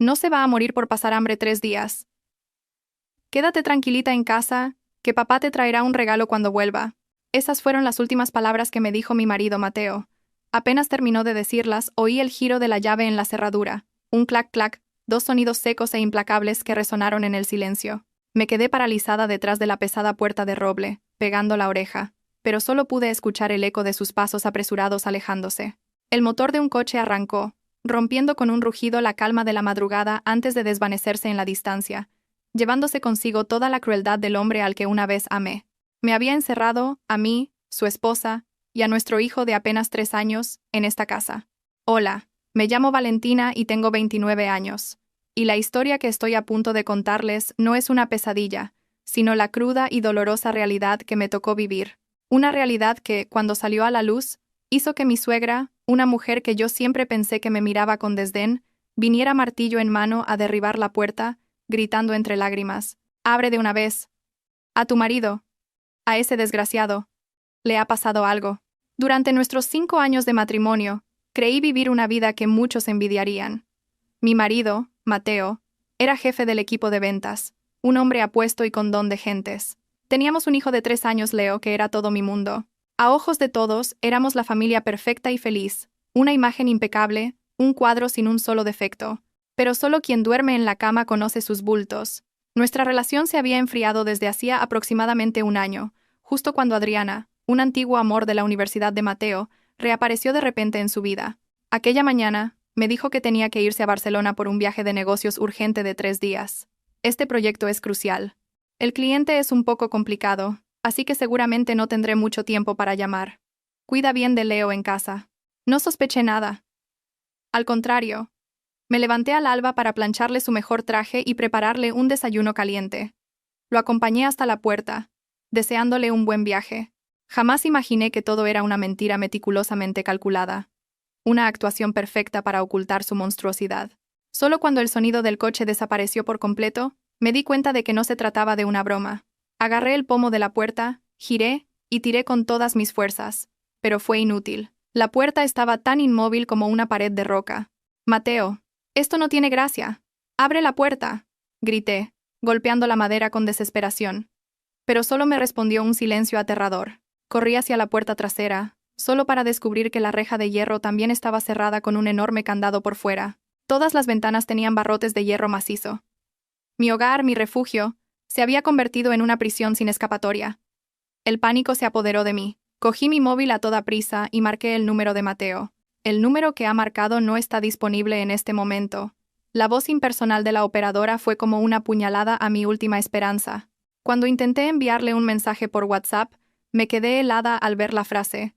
No se va a morir por pasar hambre 3 días. Quédate tranquilita en casa, que papá te traerá un regalo cuando vuelva. Esas fueron las últimas palabras que me dijo mi marido Mateo. Apenas terminó de decirlas, oí el giro de la llave en la cerradura. Un clac-clac, dos sonidos secos e implacables que resonaron en el silencio. Me quedé paralizada detrás de la pesada puerta de roble, pegando la oreja, pero solo pude escuchar el eco de sus pasos apresurados alejándose. El motor de un coche arrancó, rompiendo con un rugido la calma de la madrugada antes de desvanecerse en la distancia, llevándose consigo toda la crueldad del hombre al que una vez amé. Me había encerrado, a mí, su esposa, y a nuestro hijo de apenas 3 años, en esta casa. Hola, me llamo Valentina y tengo 29 años. Y la historia que estoy a punto de contarles no es una pesadilla, sino la cruda y dolorosa realidad que me tocó vivir. Una realidad que, cuando salió a la luz, hizo que mi suegra, una mujer que yo siempre pensé que me miraba con desdén, viniera martillo en mano a derribar la puerta, gritando entre lágrimas: «Abre de una vez. A tu marido. A ese desgraciado. Le ha pasado algo». Durante nuestros 5 años de matrimonio, creí vivir una vida que muchos envidiarían. Mi marido, Mateo, era jefe del equipo de ventas, un hombre apuesto y con don de gentes. Teníamos un hijo de 3 años, Leo, que era todo mi mundo. A ojos de todos, éramos la familia perfecta y feliz, una imagen impecable, un cuadro sin un solo defecto. Pero solo quien duerme en la cama conoce sus bultos. Nuestra relación se había enfriado desde hacía aproximadamente 1 año, justo cuando Adriana, un antiguo amor de la Universidad de Mateo, reapareció de repente en su vida. Aquella mañana, me dijo que tenía que irse a Barcelona por un viaje de negocios urgente de 3 días. Este proyecto es crucial. El cliente es un poco complicado, así que seguramente no tendré mucho tiempo para llamar. Cuida bien de Leo en casa. No sospeché nada. Al contrario, me levanté al alba para plancharle su mejor traje y prepararle un desayuno caliente. Lo acompañé hasta la puerta, deseándole un buen viaje. Jamás imaginé que todo era una mentira meticulosamente calculada. Una actuación perfecta para ocultar su monstruosidad. Solo cuando el sonido del coche desapareció por completo, me di cuenta de que no se trataba de una broma. Agarré el pomo de la puerta, giré y tiré con todas mis fuerzas. Pero fue inútil. La puerta estaba tan inmóvil como una pared de roca. «Mateo, esto no tiene gracia. Abre la puerta», grité, golpeando la madera con desesperación. Pero solo me respondió un silencio aterrador. Corrí hacia la puerta trasera, solo para descubrir que la reja de hierro también estaba cerrada con un enorme candado por fuera. Todas las ventanas tenían barrotes de hierro macizo. Mi hogar, mi refugio, se había convertido en una prisión sin escapatoria. El pánico se apoderó de mí. Cogí mi móvil a toda prisa y marqué el número de Mateo. «El número que ha marcado no está disponible en este momento». La voz impersonal de la operadora fue como una puñalada a mi última esperanza. Cuando intenté enviarle un mensaje por WhatsApp, me quedé helada al ver la frase: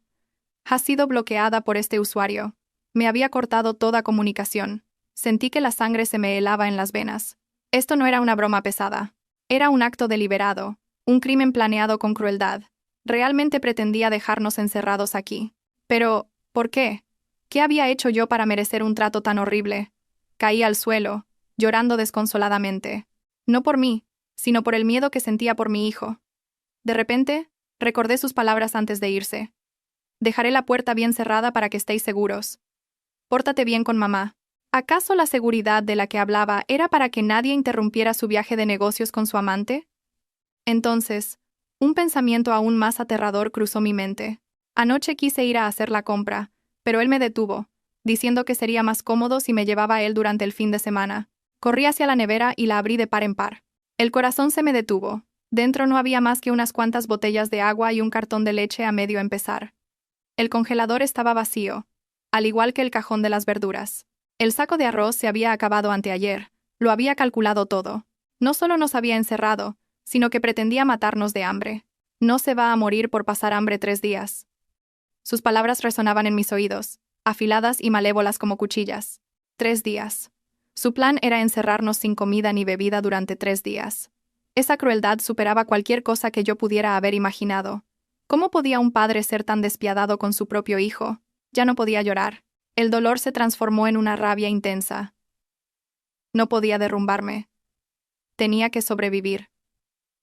«Has sido bloqueada por este usuario». Me había cortado toda comunicación. Sentí que la sangre se me helaba en las venas. Esto no era una broma pesada. Era un acto deliberado, un crimen planeado con crueldad. Realmente pretendía dejarnos encerrados aquí. Pero, ¿por qué? ¿Qué había hecho yo para merecer un trato tan horrible? Caí al suelo, llorando desconsoladamente. No por mí, sino por el miedo que sentía por mi hijo. De repente, recordé sus palabras antes de irse. «Dejaré la puerta bien cerrada para que estéis seguros. Pórtate bien con mamá». ¿Acaso la seguridad de la que hablaba era para que nadie interrumpiera su viaje de negocios con su amante? Entonces, un pensamiento aún más aterrador cruzó mi mente. Anoche quise ir a hacer la compra, pero él me detuvo, diciendo que sería más cómodo si me llevaba él durante el fin de semana. Corrí hacia la nevera y la abrí de par en par. El corazón se me detuvo. Dentro no había más que unas cuantas botellas de agua y un cartón de leche a medio empezar. El congelador estaba vacío, al igual que el cajón de las verduras. El saco de arroz se había acabado anteayer. Lo había calculado todo. No solo nos había encerrado, sino que pretendía matarnos de hambre. «No se va a morir por pasar hambre 3 días». Sus palabras resonaban en mis oídos, afiladas y malévolas como cuchillas. 3 días. Su plan era encerrarnos sin comida ni bebida durante 3 días. Esa crueldad superaba cualquier cosa que yo pudiera haber imaginado. ¿Cómo podía un padre ser tan despiadado con su propio hijo? Ya no podía llorar. El dolor se transformó en una rabia intensa. No podía derrumbarme. Tenía que sobrevivir.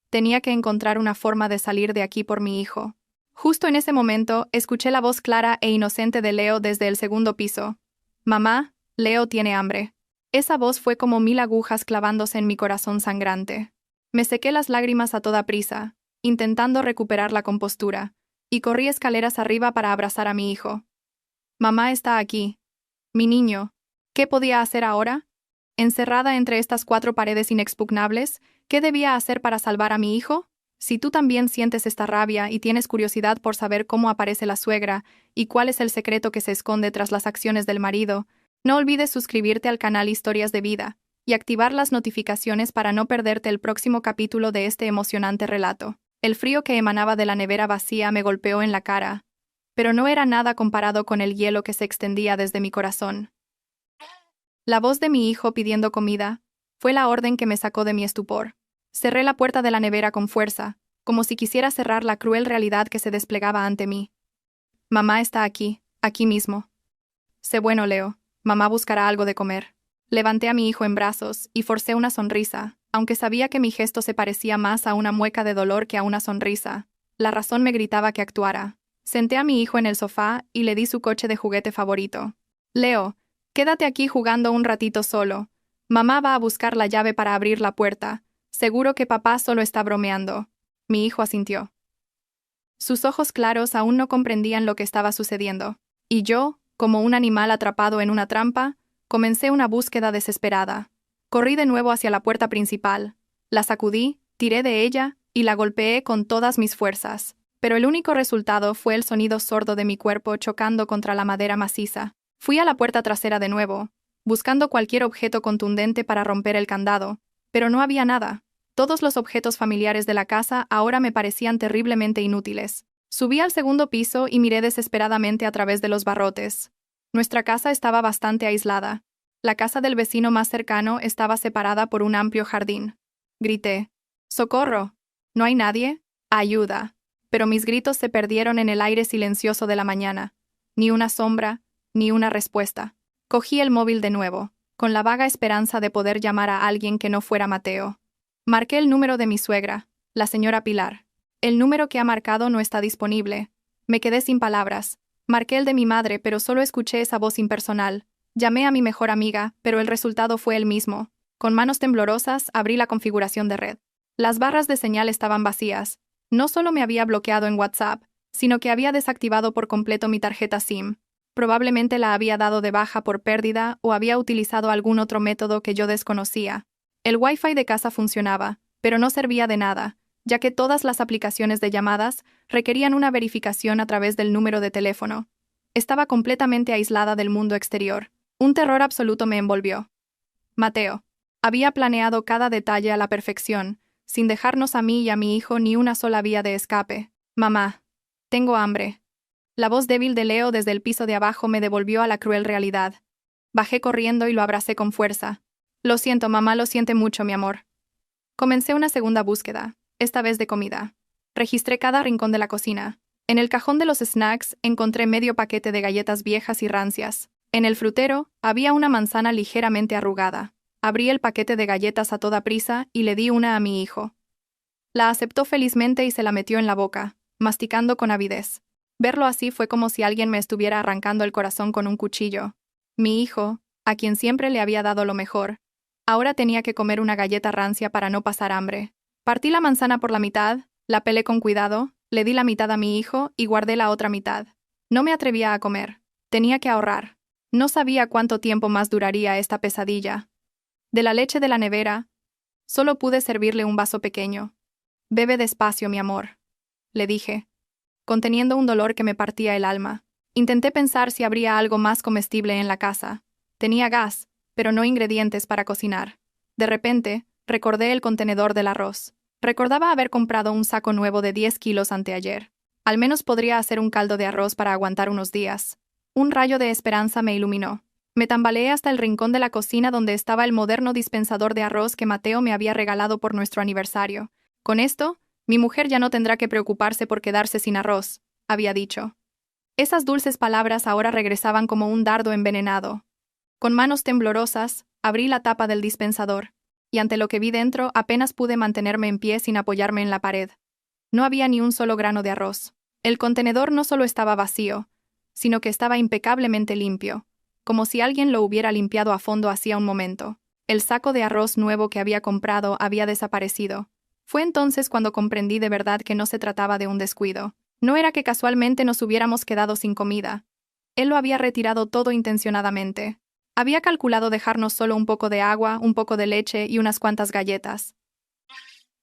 Tenía que encontrar una forma de salir de aquí por mi hijo. Justo en ese momento, escuché la voz clara e inocente de Leo desde el segundo piso. «Mamá, Leo tiene hambre». Esa voz fue como 1000 agujas clavándose en mi corazón sangrante. Me sequé las lágrimas a toda prisa, intentando recuperar la compostura, y corrí escaleras arriba para abrazar a mi hijo. Mamá está aquí. Mi niño. ¿Qué podía hacer ahora? Encerrada entre estas 4 paredes inexpugnables, ¿qué debía hacer para salvar a mi hijo? Si tú también sientes esta rabia y tienes curiosidad por saber cómo aparece la suegra y cuál es el secreto que se esconde tras las acciones del marido, no olvides suscribirte al canal Historias de Vida y activar las notificaciones para no perderte el próximo capítulo de este emocionante relato. El frío que emanaba de la nevera vacía me golpeó en la cara, pero no era nada comparado con el hielo que se extendía desde mi corazón. La voz de mi hijo pidiendo comida fue la orden que me sacó de mi estupor. Cerré la puerta de la nevera con fuerza, como si quisiera cerrar la cruel realidad que se desplegaba ante mí. Mamá está aquí mismo. Sé bueno, Leo. Mamá buscará algo de comer. Levanté a mi hijo en brazos y forcé una sonrisa, aunque sabía que mi gesto se parecía más a una mueca de dolor que a una sonrisa. La razón me gritaba que actuara. Senté a mi hijo en el sofá y le di su coche de juguete favorito. Leo, quédate aquí jugando un ratito solo. Mamá va a buscar la llave para abrir la puerta. Seguro que papá solo está bromeando. Mi hijo asintió. Sus ojos claros aún no comprendían lo que estaba sucediendo. Y yo, como un animal atrapado en una trampa, comencé una búsqueda desesperada. Corrí de nuevo hacia la puerta principal. La sacudí, tiré de ella y la golpeé con todas mis fuerzas. Pero el único resultado fue el sonido sordo de mi cuerpo chocando contra la madera maciza. Fui a la puerta trasera de nuevo, buscando cualquier objeto contundente para romper el candado, pero no había nada. Todos los objetos familiares de la casa ahora me parecían terriblemente inútiles. Subí al segundo piso y miré desesperadamente a través de los barrotes. Nuestra casa estaba bastante aislada. La casa del vecino más cercano estaba separada por un amplio jardín. Grité. ¡Socorro! ¿No hay nadie? ¡Ayuda! Pero mis gritos se perdieron en el aire silencioso de la mañana. Ni una sombra, ni una respuesta. Cogí el móvil de nuevo, con la vaga esperanza de poder llamar a alguien que no fuera Mateo. Marqué el número de mi suegra, la señora Pilar. El número que ha marcado no está disponible. Me quedé sin palabras. Marqué el de mi madre, pero solo escuché esa voz impersonal. Llamé a mi mejor amiga, pero el resultado fue el mismo. Con manos temblorosas, abrí la configuración de red. Las barras de señal estaban vacías. No solo me había bloqueado en WhatsApp, sino que había desactivado por completo mi tarjeta SIM. Probablemente la había dado de baja por pérdida o había utilizado algún otro método que yo desconocía. El Wi-Fi de casa funcionaba, pero no servía de nada, ya que todas las aplicaciones de llamadas requerían una verificación a través del número de teléfono. Estaba completamente aislada del mundo exterior. Un terror absoluto me envolvió. Mateo. Había planeado cada detalle a la perfección, sin dejarnos a mí y a mi hijo ni una sola vía de escape. Mamá. Tengo hambre. La voz débil de Leo desde el piso de abajo me devolvió a la cruel realidad. Bajé corriendo y lo abracé con fuerza. Lo siento, mamá, lo siente mucho, mi amor. Comencé una segunda búsqueda, esta vez de comida. Registré cada rincón de la cocina. En el cajón de los snacks encontré medio paquete de galletas viejas y rancias. En el frutero había una manzana ligeramente arrugada. Abrí el paquete de galletas a toda prisa y le di una a mi hijo. La aceptó felizmente y se la metió en la boca, masticando con avidez. Verlo así fue como si alguien me estuviera arrancando el corazón con un cuchillo. Mi hijo, a quien siempre le había dado lo mejor, ahora tenía que comer una galleta rancia para no pasar hambre. Partí la manzana por la mitad, la pelé con cuidado, le di la mitad a mi hijo y guardé la otra mitad. No me atrevía a comer. Tenía que ahorrar. No sabía cuánto tiempo más duraría esta pesadilla. De la leche de la nevera, solo pude servirle un vaso pequeño. Bebe despacio, mi amor, le dije, conteniendo un dolor que me partía el alma. Intenté pensar si habría algo más comestible en la casa. Tenía gas, pero no ingredientes para cocinar. De repente, recordé el contenedor del arroz. Recordaba haber comprado un saco nuevo de 10 kilos anteayer. Al menos podría hacer un caldo de arroz para aguantar unos días. Un rayo de esperanza me iluminó. Me tambaleé hasta el rincón de la cocina donde estaba el moderno dispensador de arroz que Mateo me había regalado por nuestro aniversario. Con esto, mi mujer ya no tendrá que preocuparse por quedarse sin arroz, había dicho. Esas dulces palabras ahora regresaban como un dardo envenenado. Con manos temblorosas, abrí la tapa del dispensador, y ante lo que vi dentro apenas pude mantenerme en pie sin apoyarme en la pared. No había ni un solo grano de arroz. El contenedor no solo estaba vacío, sino que estaba impecablemente limpio. como si alguien lo hubiera limpiado a fondo hacía un momento. El saco de arroz nuevo que había comprado había desaparecido. Fue entonces cuando comprendí de verdad que no se trataba de un descuido. No era que casualmente nos hubiéramos quedado sin comida. Él lo había retirado todo intencionadamente. Había calculado dejarnos solo un poco de agua, un poco de leche y unas cuantas galletas.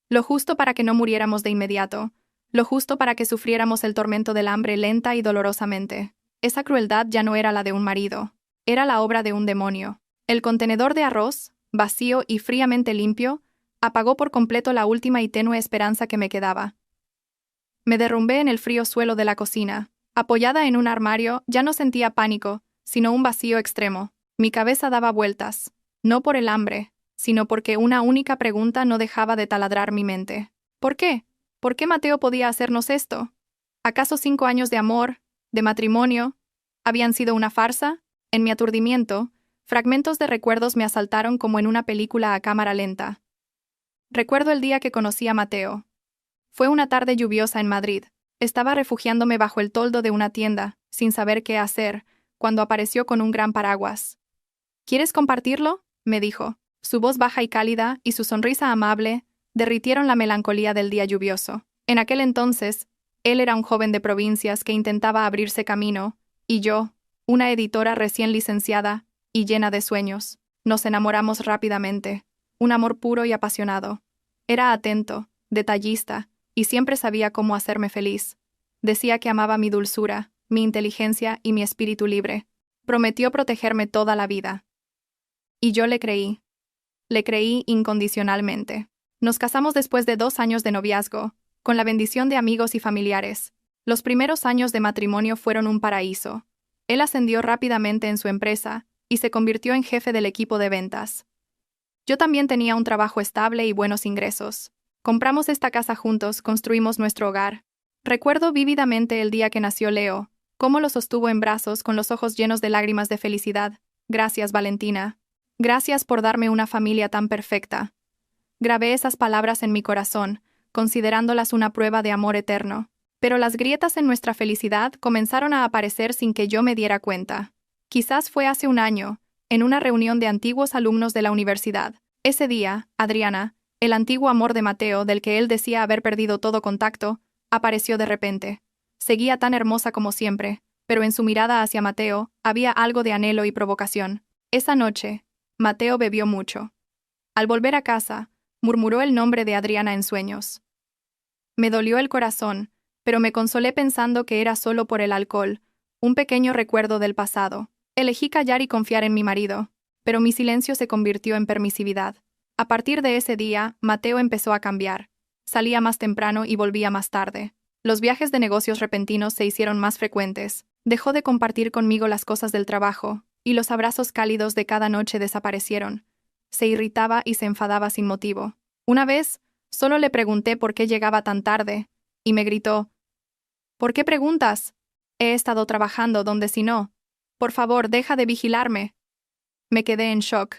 Lo justo para que no muriéramos de inmediato. Lo justo para que sufriéramos el tormento del hambre lenta y dolorosamente. Esa crueldad ya no era la de un marido. Era la obra de un demonio. El contenedor de arroz, vacío y fríamente limpio, apagó por completo la última y tenue esperanza que me quedaba. Me derrumbé en el frío suelo de la cocina. Apoyada en un armario, ya no sentía pánico, sino un vacío extremo. Mi cabeza daba vueltas, no por el hambre, sino porque una única pregunta no dejaba de taladrar mi mente. ¿Por qué? ¿Por qué Mateo podía hacernos esto? ¿Acaso 5 años de amor, de matrimonio, habían sido una farsa? En mi aturdimiento, fragmentos de recuerdos me asaltaron como en una película a cámara lenta. Recuerdo el día que conocí a Mateo. Fue una tarde lluviosa en Madrid. Estaba refugiándome bajo el toldo de una tienda, sin saber qué hacer, cuando apareció con un gran paraguas. ¿Quieres compartirlo?, me dijo. Su voz baja y cálida y su sonrisa amable derritieron la melancolía del día lluvioso. En aquel entonces, él era un joven de provincias que intentaba abrirse camino, y yo, una editora recién licenciada y llena de sueños. Nos enamoramos rápidamente. Un amor puro y apasionado. Era atento, detallista, y siempre sabía cómo hacerme feliz. Decía que amaba mi dulzura, mi inteligencia y mi espíritu libre. Prometió protegerme toda la vida. Y yo le creí. Le creí incondicionalmente. Nos casamos después de 2 años de noviazgo, con la bendición de amigos y familiares. Los primeros años de matrimonio fueron un paraíso. Él ascendió rápidamente en su empresa y se convirtió en jefe del equipo de ventas. Yo también tenía un trabajo estable y buenos ingresos. Compramos esta casa juntos, construimos nuestro hogar. Recuerdo vívidamente el día que nació Leo, cómo lo sostuvo en brazos con los ojos llenos de lágrimas de felicidad. Gracias, Valentina. Gracias por darme una familia tan perfecta. Grabé esas palabras en mi corazón, considerándolas una prueba de amor eterno. Pero las grietas en nuestra felicidad comenzaron a aparecer sin que yo me diera cuenta. Quizás fue hace un año, en una reunión de antiguos alumnos de la universidad. Ese día, Adriana, el antiguo amor de Mateo del que él decía haber perdido todo contacto, apareció de repente. Seguía tan hermosa como siempre, pero en su mirada hacia Mateo había algo de anhelo y provocación. Esa noche, Mateo bebió mucho. Al volver a casa, murmuró el nombre de Adriana en sueños. Me dolió el corazón, pero me consolé pensando que era solo por el alcohol, un pequeño recuerdo del pasado. Elegí callar y confiar en mi marido, pero mi silencio se convirtió en permisividad. A partir de ese día, Mateo empezó a cambiar. Salía más temprano y volvía más tarde. Los viajes de negocios repentinos se hicieron más frecuentes. Dejó de compartir conmigo las cosas del trabajo, y los abrazos cálidos de cada noche desaparecieron. Se irritaba y se enfadaba sin motivo. Una vez, solo le pregunté por qué llegaba tan tarde, y me gritó: ¿por qué preguntas? He estado trabajando donde si no. Por favor, deja de vigilarme. Me quedé en shock.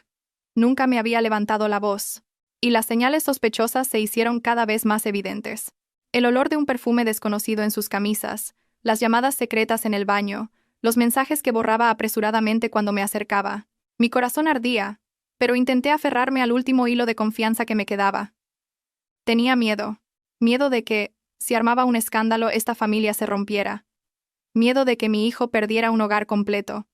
Nunca me había levantado la voz, y las señales sospechosas se hicieron cada vez más evidentes. El olor de un perfume desconocido en sus camisas, las llamadas secretas en el baño, los mensajes que borraba apresuradamente cuando me acercaba. Mi corazón ardía, pero intenté aferrarme al último hilo de confianza que me quedaba. Tenía miedo. Miedo de que, si armaba un escándalo, esta familia se rompiera. Miedo de que mi hijo perdiera un hogar completo.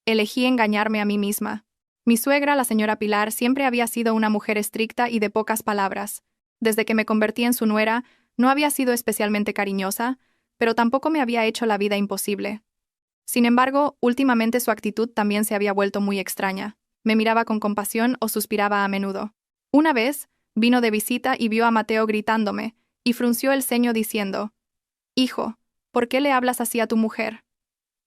Elegí engañarme a mí misma. Mi suegra, la señora Pilar, siempre había sido una mujer estricta y de pocas palabras. Desde que me convertí en su nuera, no había sido especialmente cariñosa, pero tampoco me había hecho la vida imposible. Sin embargo, últimamente su actitud también se había vuelto muy extraña. Me miraba con compasión o suspiraba a menudo. Una vez, vino de visita y vio a Mateo gritándome, y frunció el ceño diciendo: «Hijo, ¿por qué le hablas así a tu mujer?».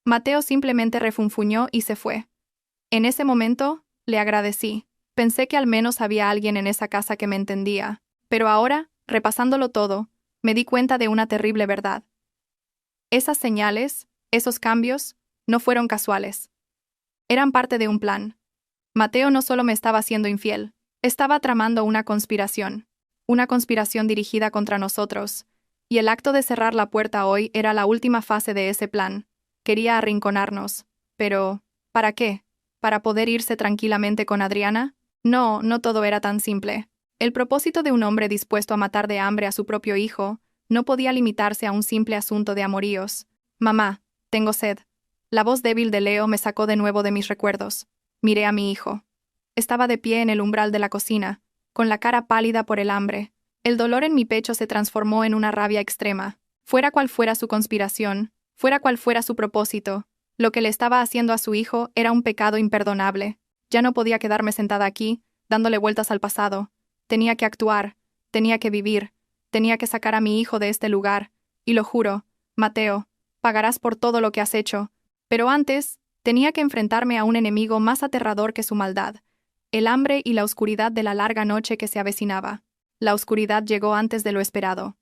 Mateo simplemente refunfuñó y se fue. En ese momento, le agradecí. Pensé que al menos había alguien en esa casa que me entendía. Pero ahora, repasándolo todo, me di cuenta de una terrible verdad. Esas señales, esos cambios, no fueron casuales. Eran parte de un plan. Mateo no solo me estaba siendo infiel, estaba tramando una conspiración dirigida contra nosotros, y el acto de cerrar la puerta hoy era la última fase de ese plan. Quería arrinconarnos, pero, ¿Para qué? ¿Para poder irse tranquilamente con Adriana? No, no todo era tan simple. El propósito de un hombre dispuesto a matar de hambre a su propio hijo no podía limitarse a un simple asunto de amoríos. Mamá, tengo sed. La voz débil de Leo me sacó de nuevo de mis recuerdos. Miré a mi hijo. Estaba de pie en el umbral de la cocina, con la cara pálida por el hambre. El dolor en mi pecho se transformó en una rabia extrema. Fuera cual fuera su conspiración, fuera cual fuera su propósito, lo que le estaba haciendo a su hijo era un pecado imperdonable. Ya no podía quedarme sentada aquí, dándole vueltas al pasado. Tenía que actuar, tenía que vivir, tenía que sacar a mi hijo de este lugar, y lo juro, Mateo, pagarás por todo lo que has hecho. Pero antes, tenía que enfrentarme a un enemigo más aterrador que su maldad, el hambre y la oscuridad de la larga noche que se avecinaba. La oscuridad llegó antes de lo esperado.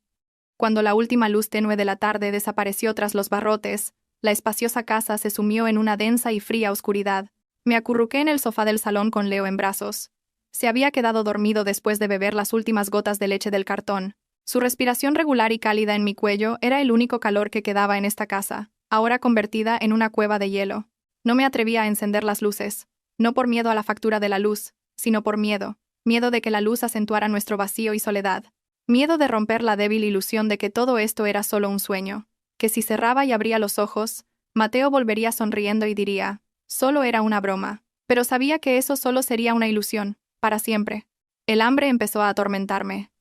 Cuando la última luz tenue de la tarde desapareció tras los barrotes, la espaciosa casa se sumió en una densa y fría oscuridad. Me acurruqué en el sofá del salón con Leo en brazos. Se había quedado dormido después de beber las últimas gotas de leche del cartón. Su respiración regular y cálida en mi cuello era el único calor que quedaba en esta casa, ahora convertida en una cueva de hielo. No me atrevía a encender las luces, no por miedo a la factura de la luz, sino por miedo de que la luz acentuara nuestro vacío y soledad. Miedo de romper la débil ilusión de que todo esto era solo un sueño, que si cerraba y abría los ojos, Mateo volvería sonriendo y diría, solo era una broma. Pero sabía que eso solo sería una ilusión, para siempre. El hambre empezó a atormentarme.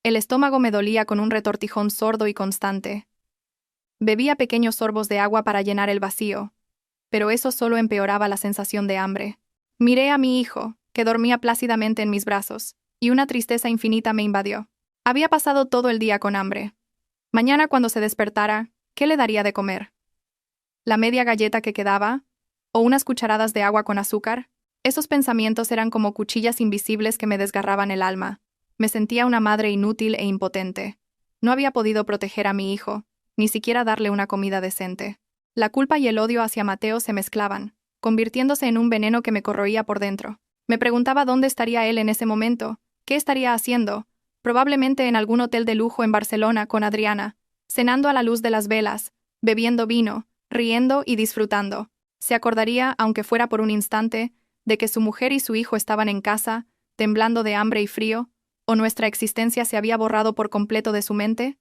El estómago me dolía con un retortijón sordo y constante. Bebía pequeños sorbos de agua para llenar el vacío, pero eso solo empeoraba la sensación de hambre. Miré a mi hijo, que dormía plácidamente en mis brazos, y una tristeza infinita me invadió. Había pasado todo el día con hambre. Mañana cuando se despertara, ¿qué le daría de comer? ¿La media galleta que quedaba? ¿O unas cucharadas de agua con azúcar? Esos pensamientos eran como cuchillas invisibles que me desgarraban el alma. Me sentía una madre inútil e impotente. No había podido proteger a mi hijo, ni siquiera darle una comida decente. La culpa y el odio hacia Mateo se mezclaban, convirtiéndose en un veneno que me corroía por dentro. Me preguntaba dónde estaría él en ese momento, qué estaría haciendo, probablemente en algún hotel de lujo en Barcelona con Adriana, cenando a la luz de las velas, bebiendo vino, riendo y disfrutando. Se acordaría, aunque fuera por un instante, de que su mujer y su hijo estaban en casa, temblando de hambre y frío, o nuestra existencia se había borrado por completo de su mente.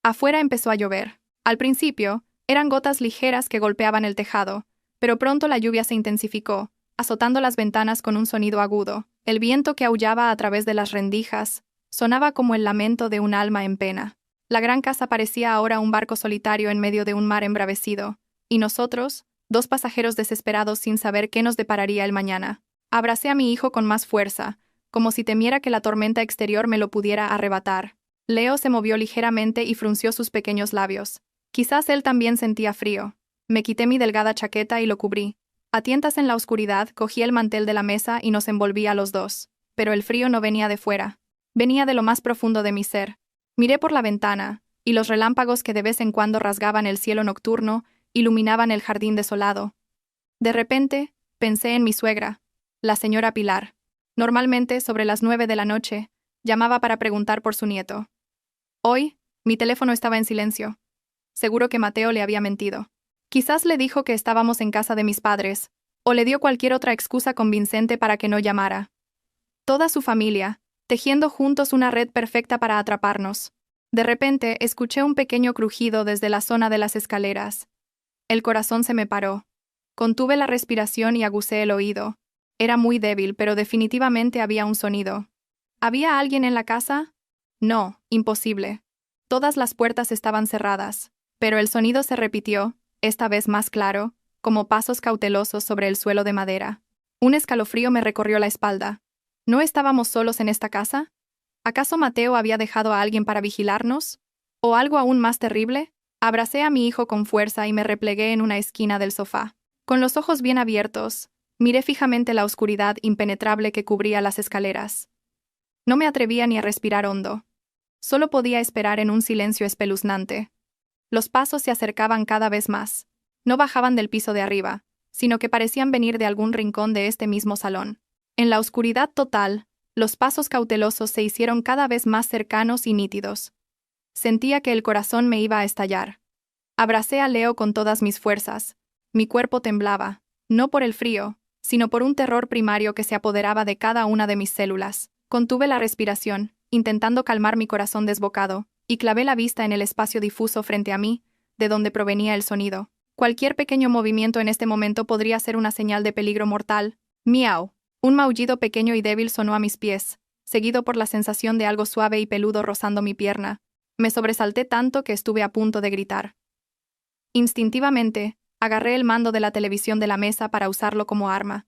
Afuera empezó a llover. Al principio, eran gotas ligeras que golpeaban el tejado, pero pronto la lluvia se intensificó, azotando las ventanas con un sonido agudo. El viento que aullaba a través de las rendijas sonaba como el lamento de un alma en pena. La gran casa parecía ahora un barco solitario en medio de un mar embravecido, y nosotros, dos pasajeros desesperados sin saber qué nos depararía el mañana. Abracé a mi hijo con más fuerza, como si temiera que la tormenta exterior me lo pudiera arrebatar. Leo se movió ligeramente y frunció sus pequeños labios. Quizás él también sentía frío. Me quité mi delgada chaqueta y lo cubrí. A tientas en la oscuridad, cogí el mantel de la mesa y nos envolví a los dos. Pero el frío no venía de fuera. Venía de lo más profundo de mi ser. Miré por la ventana, y los relámpagos que de vez en cuando rasgaban el cielo nocturno iluminaban el jardín desolado. De repente, pensé en mi suegra, la señora Pilar. Normalmente, sobre las 9 de la noche, llamaba para preguntar por su nieto. Hoy, mi teléfono estaba en silencio. Seguro que Mateo le había mentido. Quizás le dijo que estábamos en casa de mis padres, o le dio cualquier otra excusa convincente para que no llamara. Toda su familia, tejiendo juntos una red perfecta para atraparnos. De repente, escuché un pequeño crujido desde la zona de las escaleras. El corazón se me paró. Contuve la respiración y aguzé el oído. Era muy débil, pero definitivamente había un sonido. ¿Había alguien en la casa? No, imposible. Todas las puertas estaban cerradas, pero el sonido se repitió, esta vez más claro, como pasos cautelosos sobre el suelo de madera. Un escalofrío me recorrió la espalda. ¿No estábamos solos en esta casa? ¿Acaso Mateo había dejado a alguien para vigilarnos? ¿O algo aún más terrible? Abracé a mi hijo con fuerza y me replegué en una esquina del sofá. Con los ojos bien abiertos, miré fijamente la oscuridad impenetrable que cubría las escaleras. No me atrevía ni a respirar hondo. Solo podía esperar en un silencio espeluznante. Los pasos se acercaban cada vez más. No bajaban del piso de arriba, sino que parecían venir de algún rincón de este mismo salón. En la oscuridad total, los pasos cautelosos se hicieron cada vez más cercanos y nítidos. Sentía que el corazón me iba a estallar. Abracé a Leo con todas mis fuerzas. Mi cuerpo temblaba. No por el frío, sino por un terror primario que se apoderaba de cada una de mis células. Contuve la respiración, intentando calmar mi corazón desbocado, y clavé la vista en el espacio difuso frente a mí, de donde provenía el sonido. Cualquier pequeño movimiento en este momento podría ser una señal de peligro mortal. ¡Miau! Un maullido pequeño y débil sonó a mis pies, seguido por la sensación de algo suave y peludo rozando mi pierna. Me sobresalté tanto que estuve a punto de gritar. Instintivamente, agarré el mando de la televisión de la mesa para usarlo como arma.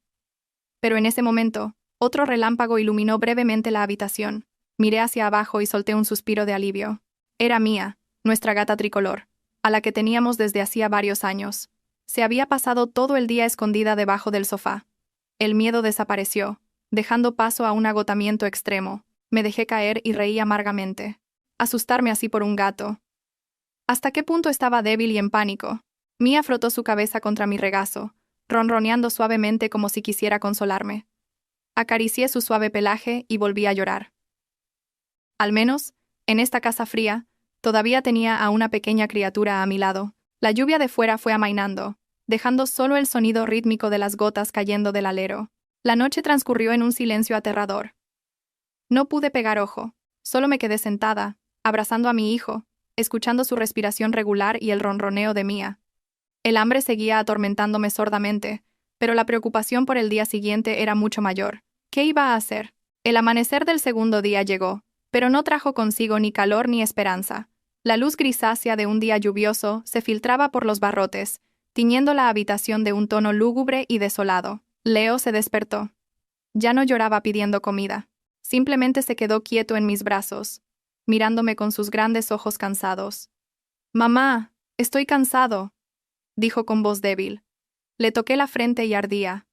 Pero en ese momento, otro relámpago iluminó brevemente la habitación. Miré hacia abajo y solté un suspiro de alivio. Era Mía, nuestra gata tricolor, a la que teníamos desde hacía varios años. Se había pasado todo el día escondida debajo del sofá. El miedo desapareció, dejando paso a un agotamiento extremo. Me dejé caer y reí amargamente. Asustarme así por un gato. ¿Hasta qué punto estaba débil y en pánico? Mía frotó su cabeza contra mi regazo, ronroneando suavemente como si quisiera consolarme. Acaricié su suave pelaje y volví a llorar. Al menos, en esta casa fría, todavía tenía a una pequeña criatura a mi lado. La lluvia de fuera fue amainando, dejando solo el sonido rítmico de las gotas cayendo del alero. La noche transcurrió en un silencio aterrador. No pude pegar ojo, solo me quedé sentada, abrazando a mi hijo, escuchando su respiración regular y el ronroneo de Mía. El hambre seguía atormentándome sordamente, pero la preocupación por el día siguiente era mucho mayor. ¿Qué iba a hacer? El amanecer del segundo día llegó, pero no trajo consigo ni calor ni esperanza. La luz grisácea de un día lluvioso se filtraba por los barrotes, tiñendo la habitación de un tono lúgubre y desolado. Leo se despertó. Ya no lloraba pidiendo comida. Simplemente se quedó quieto en mis brazos, mirándome con sus grandes ojos cansados. «Mamá, estoy cansado», dijo con voz débil. Le toqué la frente y ardía.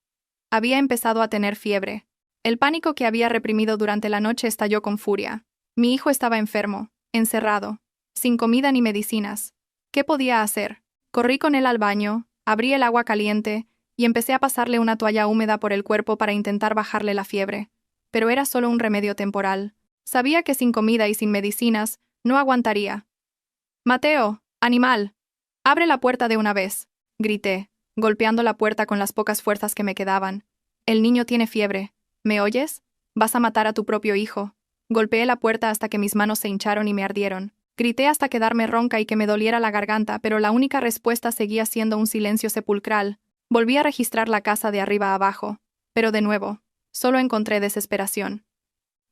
Había empezado a tener fiebre. El pánico que había reprimido durante la noche estalló con furia. Mi hijo estaba enfermo, encerrado, sin comida ni medicinas. ¿Qué podía hacer? Corrí con él al baño, abrí el agua caliente y empecé a pasarle una toalla húmeda por el cuerpo para intentar bajarle la fiebre. Pero era solo un remedio temporal. Sabía que sin comida y sin medicinas no aguantaría. «Mateo, animal, abre la puerta de una vez», grité, golpeando la puerta con las pocas fuerzas que me quedaban. «El niño tiene fiebre. ¿Me oyes? Vas a matar a tu propio hijo». Golpeé la puerta hasta que mis manos se hincharon y me ardieron. Grité hasta quedarme ronca y que me doliera la garganta, pero la única respuesta seguía siendo un silencio sepulcral. Volví a registrar la casa de arriba a abajo, pero de nuevo, solo encontré desesperación.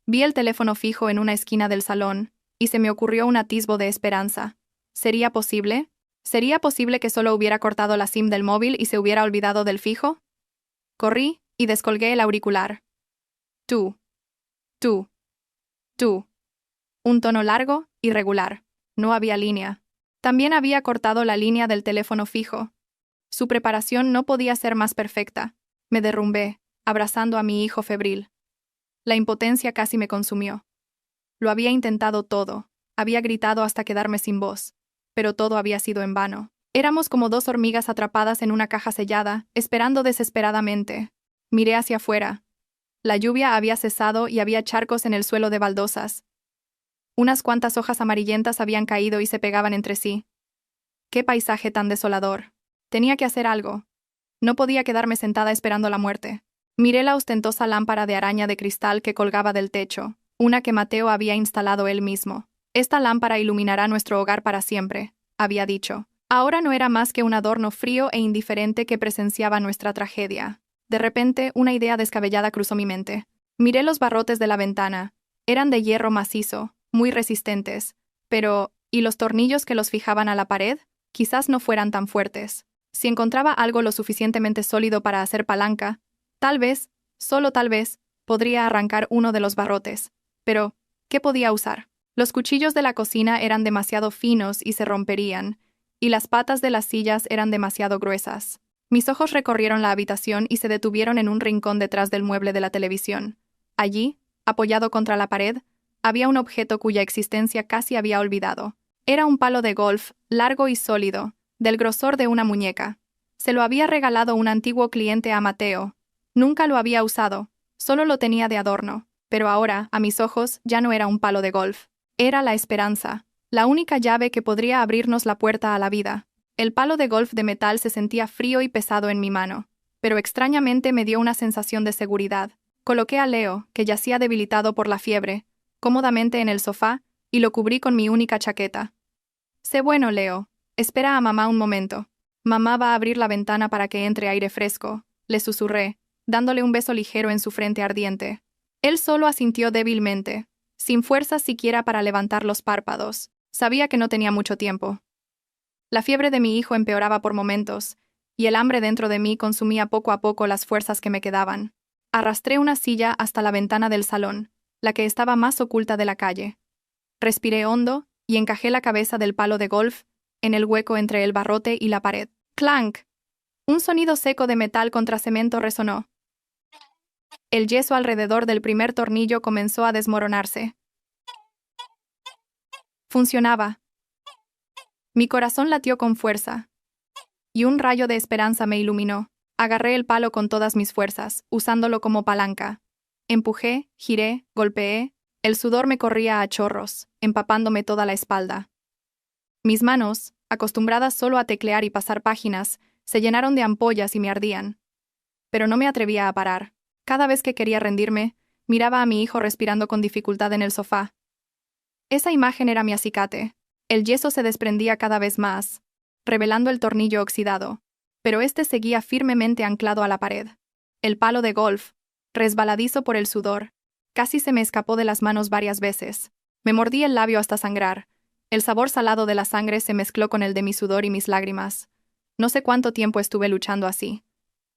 Vi el teléfono fijo en una esquina del salón, y se me ocurrió un atisbo de esperanza. ¿Sería posible? ¿Sería posible que solo hubiera cortado la SIM del móvil y se hubiera olvidado del fijo? Corrí y descolgué el auricular. Tú. Un tono largo y regular. No había línea. También había cortado la línea del teléfono fijo. Su preparación no podía ser más perfecta. Me derrumbé, abrazando a mi hijo febril. La impotencia casi me consumió. Lo había intentado todo. Había gritado hasta quedarme sin voz. Pero todo había sido en vano. Éramos como dos hormigas atrapadas en una caja sellada, esperando desesperadamente. Miré hacia afuera. La lluvia había cesado y había charcos en el suelo de baldosas. Unas cuantas hojas amarillentas habían caído y se pegaban entre sí. ¡Qué paisaje tan desolador! Tenía que hacer algo. No podía quedarme sentada esperando la muerte. Miré la ostentosa lámpara de araña de cristal que colgaba del techo, una que Mateo había instalado él mismo. «Esta lámpara iluminará nuestro hogar para siempre», había dicho. Ahora no era más que un adorno frío e indiferente que presenciaba nuestra tragedia. De repente, una idea descabellada cruzó mi mente. Miré los barrotes de la ventana. Eran de hierro macizo, muy resistentes. Pero, ¿y los tornillos que los fijaban a la pared? Quizás no fueran tan fuertes. Si encontraba algo lo suficientemente sólido para hacer palanca, tal vez, solo tal vez, podría arrancar uno de los barrotes. Pero, ¿qué podía usar? Los cuchillos de la cocina eran demasiado finos y se romperían, y las patas de las sillas eran demasiado gruesas. Mis ojos recorrieron la habitación y se detuvieron en un rincón detrás del mueble de la televisión. Allí, apoyado contra la pared, había un objeto cuya existencia casi había olvidado. Era un palo de golf, largo y sólido, del grosor de una muñeca. Se lo había regalado un antiguo cliente a Mateo. Nunca lo había usado, solo lo tenía de adorno, pero ahora, a mis ojos, ya no era un palo de golf. Era la esperanza, la única llave que podría abrirnos la puerta a la vida. El palo de golf de metal se sentía frío y pesado en mi mano. pero extrañamente me dio una sensación de seguridad. Coloqué a Leo, que yacía debilitado por la fiebre, cómodamente en el sofá, y lo cubrí con mi única chaqueta. Sé bueno, Leo. Espera a mamá un momento. Mamá va a abrir la ventana para que entre aire fresco, le susurré, dándole un beso ligero en su frente ardiente. Él solo asintió débilmente, sin fuerzas siquiera para levantar los párpados. Sabía que no tenía mucho tiempo. La fiebre de mi hijo empeoraba por momentos, y el hambre dentro de mí consumía poco a poco las fuerzas que me quedaban. Arrastré una silla hasta la ventana del salón, la que estaba más oculta de la calle. Respiré hondo y encajé la cabeza del palo de golf en el hueco entre el barrote y la pared. ¡Clank! Un sonido seco de metal contra cemento resonó. El yeso alrededor del primer tornillo comenzó a desmoronarse. Funcionaba. Mi corazón latió con fuerza, y un rayo de esperanza me iluminó. Agarré el palo con todas mis fuerzas, usándolo como palanca. Empujé, giré, golpeé. El sudor me corría a chorros, empapándome toda la espalda. Mis manos, acostumbradas solo a teclear y pasar páginas, se llenaron de ampollas y me ardían. Pero no me atrevía a parar. Cada vez que quería rendirme, miraba a mi hijo respirando con dificultad en el sofá. Esa imagen era mi acicate. El yeso se desprendía cada vez más, revelando el tornillo oxidado, pero este seguía firmemente anclado a la pared. El palo de golf, resbaladizo por el sudor, casi se me escapó de las manos varias veces. Me mordí el labio hasta sangrar. El sabor salado de la sangre se mezcló con el de mi sudor y mis lágrimas. No sé cuánto tiempo estuve luchando así.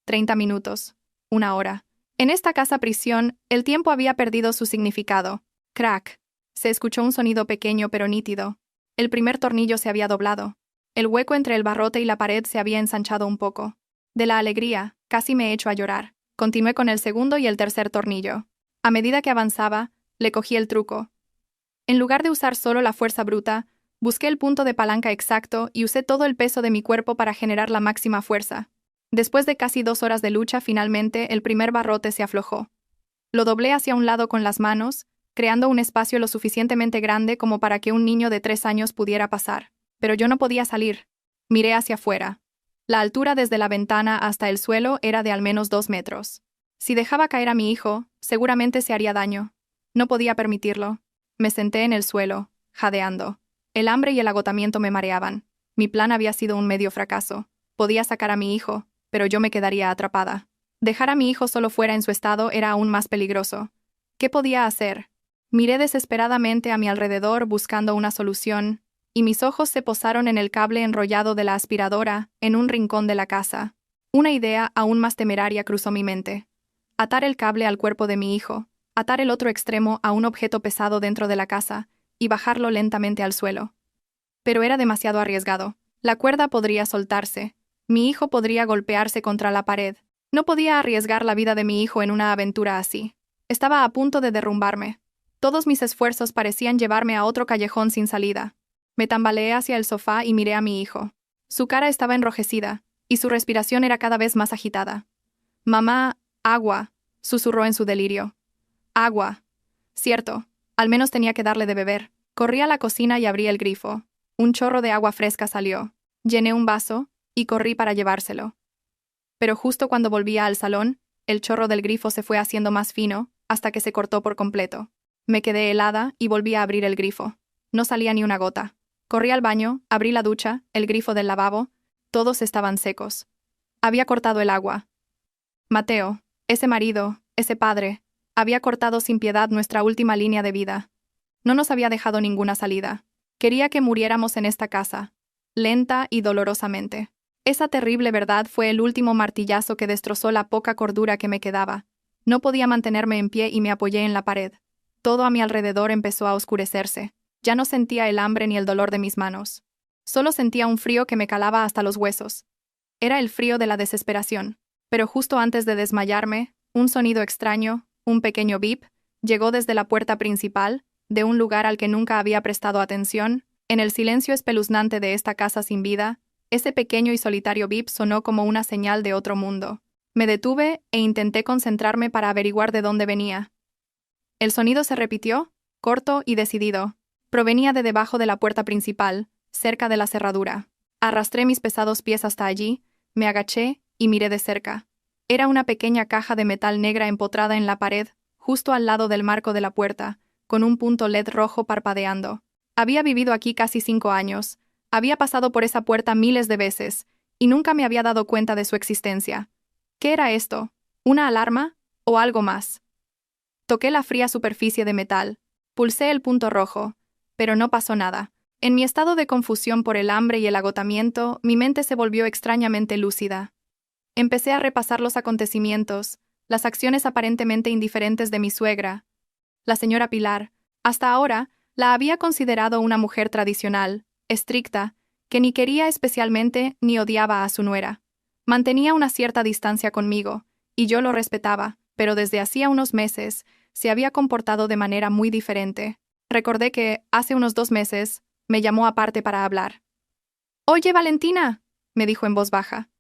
30 minutos. 1 hora. En esta casa prisión, el tiempo había perdido su significado. Crack. Se escuchó un sonido pequeño pero nítido. El primer tornillo se había doblado. El hueco entre el barrote y la pared se había ensanchado un poco. De la alegría, casi me echo a llorar. Continué con el segundo y el tercer tornillo. A medida que avanzaba, le cogí el truco. En lugar de usar solo la fuerza bruta, busqué el punto de palanca exacto y usé todo el peso de mi cuerpo para generar la máxima fuerza. Después de casi 2 horas de lucha, finalmente, el primer barrote se aflojó. Lo doblé hacia un lado con las manos, creando un espacio lo suficientemente grande como para que un niño de 3 años pudiera pasar. Pero yo no podía salir. Miré hacia afuera. La altura desde la ventana hasta el suelo era de al menos 2 metros. Si dejaba caer a mi hijo, seguramente se haría daño. No podía permitirlo. Me senté en el suelo, jadeando. El hambre y el agotamiento me mareaban. Mi plan había sido un medio fracaso. Podía sacar a mi hijo, pero yo me quedaría atrapada. Dejar a mi hijo solo fuera en su estado era aún más peligroso. ¿Qué podía hacer? Miré desesperadamente a mi alrededor buscando una solución, y mis ojos se posaron en el cable enrollado de la aspiradora en un rincón de la casa. Una idea aún más temeraria cruzó mi mente. Atar el cable al cuerpo de mi hijo, atar el otro extremo a un objeto pesado dentro de la casa y bajarlo lentamente al suelo. Pero era demasiado arriesgado. La cuerda podría soltarse. Mi hijo podría golpearse contra la pared. No podía arriesgar la vida de mi hijo en una aventura así. Estaba a punto de derrumbarme. Todos mis esfuerzos parecían llevarme a otro callejón sin salida. Me tambaleé hacia el sofá y miré a mi hijo. Su cara estaba enrojecida, y su respiración era cada vez más agitada. «Mamá, agua», susurró en su delirio. «Agua». Cierto, al menos tenía que darle de beber. Corrí a la cocina y abrí el grifo. Un chorro de agua fresca salió. Llené un vaso, y corrí para llevárselo. Pero justo cuando volvía al salón, el chorro del grifo se fue haciendo más fino, hasta que se cortó por completo. Me quedé helada y volví a abrir el grifo. No salía ni una gota. Corrí al baño, abrí la ducha, el grifo del lavabo. Todos estaban secos. Había cortado el agua. Mateo, ese marido, ese padre, había cortado sin piedad nuestra última línea de vida. No nos había dejado ninguna salida. Quería que muriéramos en esta casa, lenta y dolorosamente. Esa terrible verdad fue el último martillazo que destrozó la poca cordura que me quedaba. No podía mantenerme en pie y me apoyé en la pared. Todo a mi alrededor empezó a oscurecerse. Ya no sentía el hambre ni el dolor de mis manos. Solo sentía un frío que me calaba hasta los huesos. Era el frío de la desesperación. Pero justo antes de desmayarme, un sonido extraño, un pequeño bip, llegó desde la puerta principal, de un lugar al que nunca había prestado atención. En el silencio espeluznante de esta casa sin vida, ese pequeño y solitario bip sonó como una señal de otro mundo. Me detuve e intenté concentrarme para averiguar de dónde venía. El sonido se repitió, corto y decidido. Provenía de debajo de la puerta principal, cerca de la cerradura. Arrastré mis pesados pies hasta allí, me agaché y miré de cerca. Era una pequeña caja de metal negra empotrada en la pared, justo al lado del marco de la puerta, con un punto LED rojo parpadeando. Había vivido aquí casi 5 años. Había pasado por esa puerta miles de veces, y nunca me había dado cuenta de su existencia. ¿Qué era esto? ¿Una alarma? ¿O algo más? Toqué la fría superficie de metal. Pulsé el punto rojo, pero no pasó nada. En mi estado de confusión por el hambre y el agotamiento, mi mente se volvió extrañamente lúcida. Empecé a repasar los acontecimientos, las acciones aparentemente indiferentes de mi suegra. La señora Pilar, hasta ahora, la había considerado una mujer tradicional, estricta, que ni quería especialmente ni odiaba a su nuera. Mantenía una cierta distancia conmigo, y yo lo respetaba, pero desde hacía unos meses se había comportado de manera muy diferente. Recordé que, hace unos 2 meses, me llamó aparte para hablar. «Oye, Valentina», me dijo en voz baja,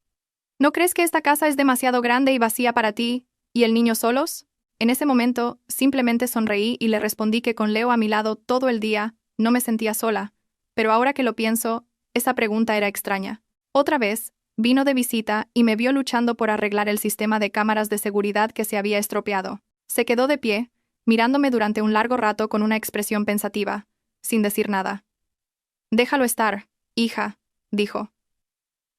«¿no crees que esta casa es demasiado grande y vacía para ti y el niño solos?» En ese momento, simplemente sonreí y le respondí que con Leo a mi lado todo el día, no me sentía sola, pero ahora que lo pienso, esa pregunta era extraña. Otra vez, vino de visita y me vio luchando por arreglar el sistema de cámaras de seguridad que se había estropeado. Se quedó de pie, mirándome durante un largo rato con una expresión pensativa, sin decir nada. «Déjalo estar, hija», dijo.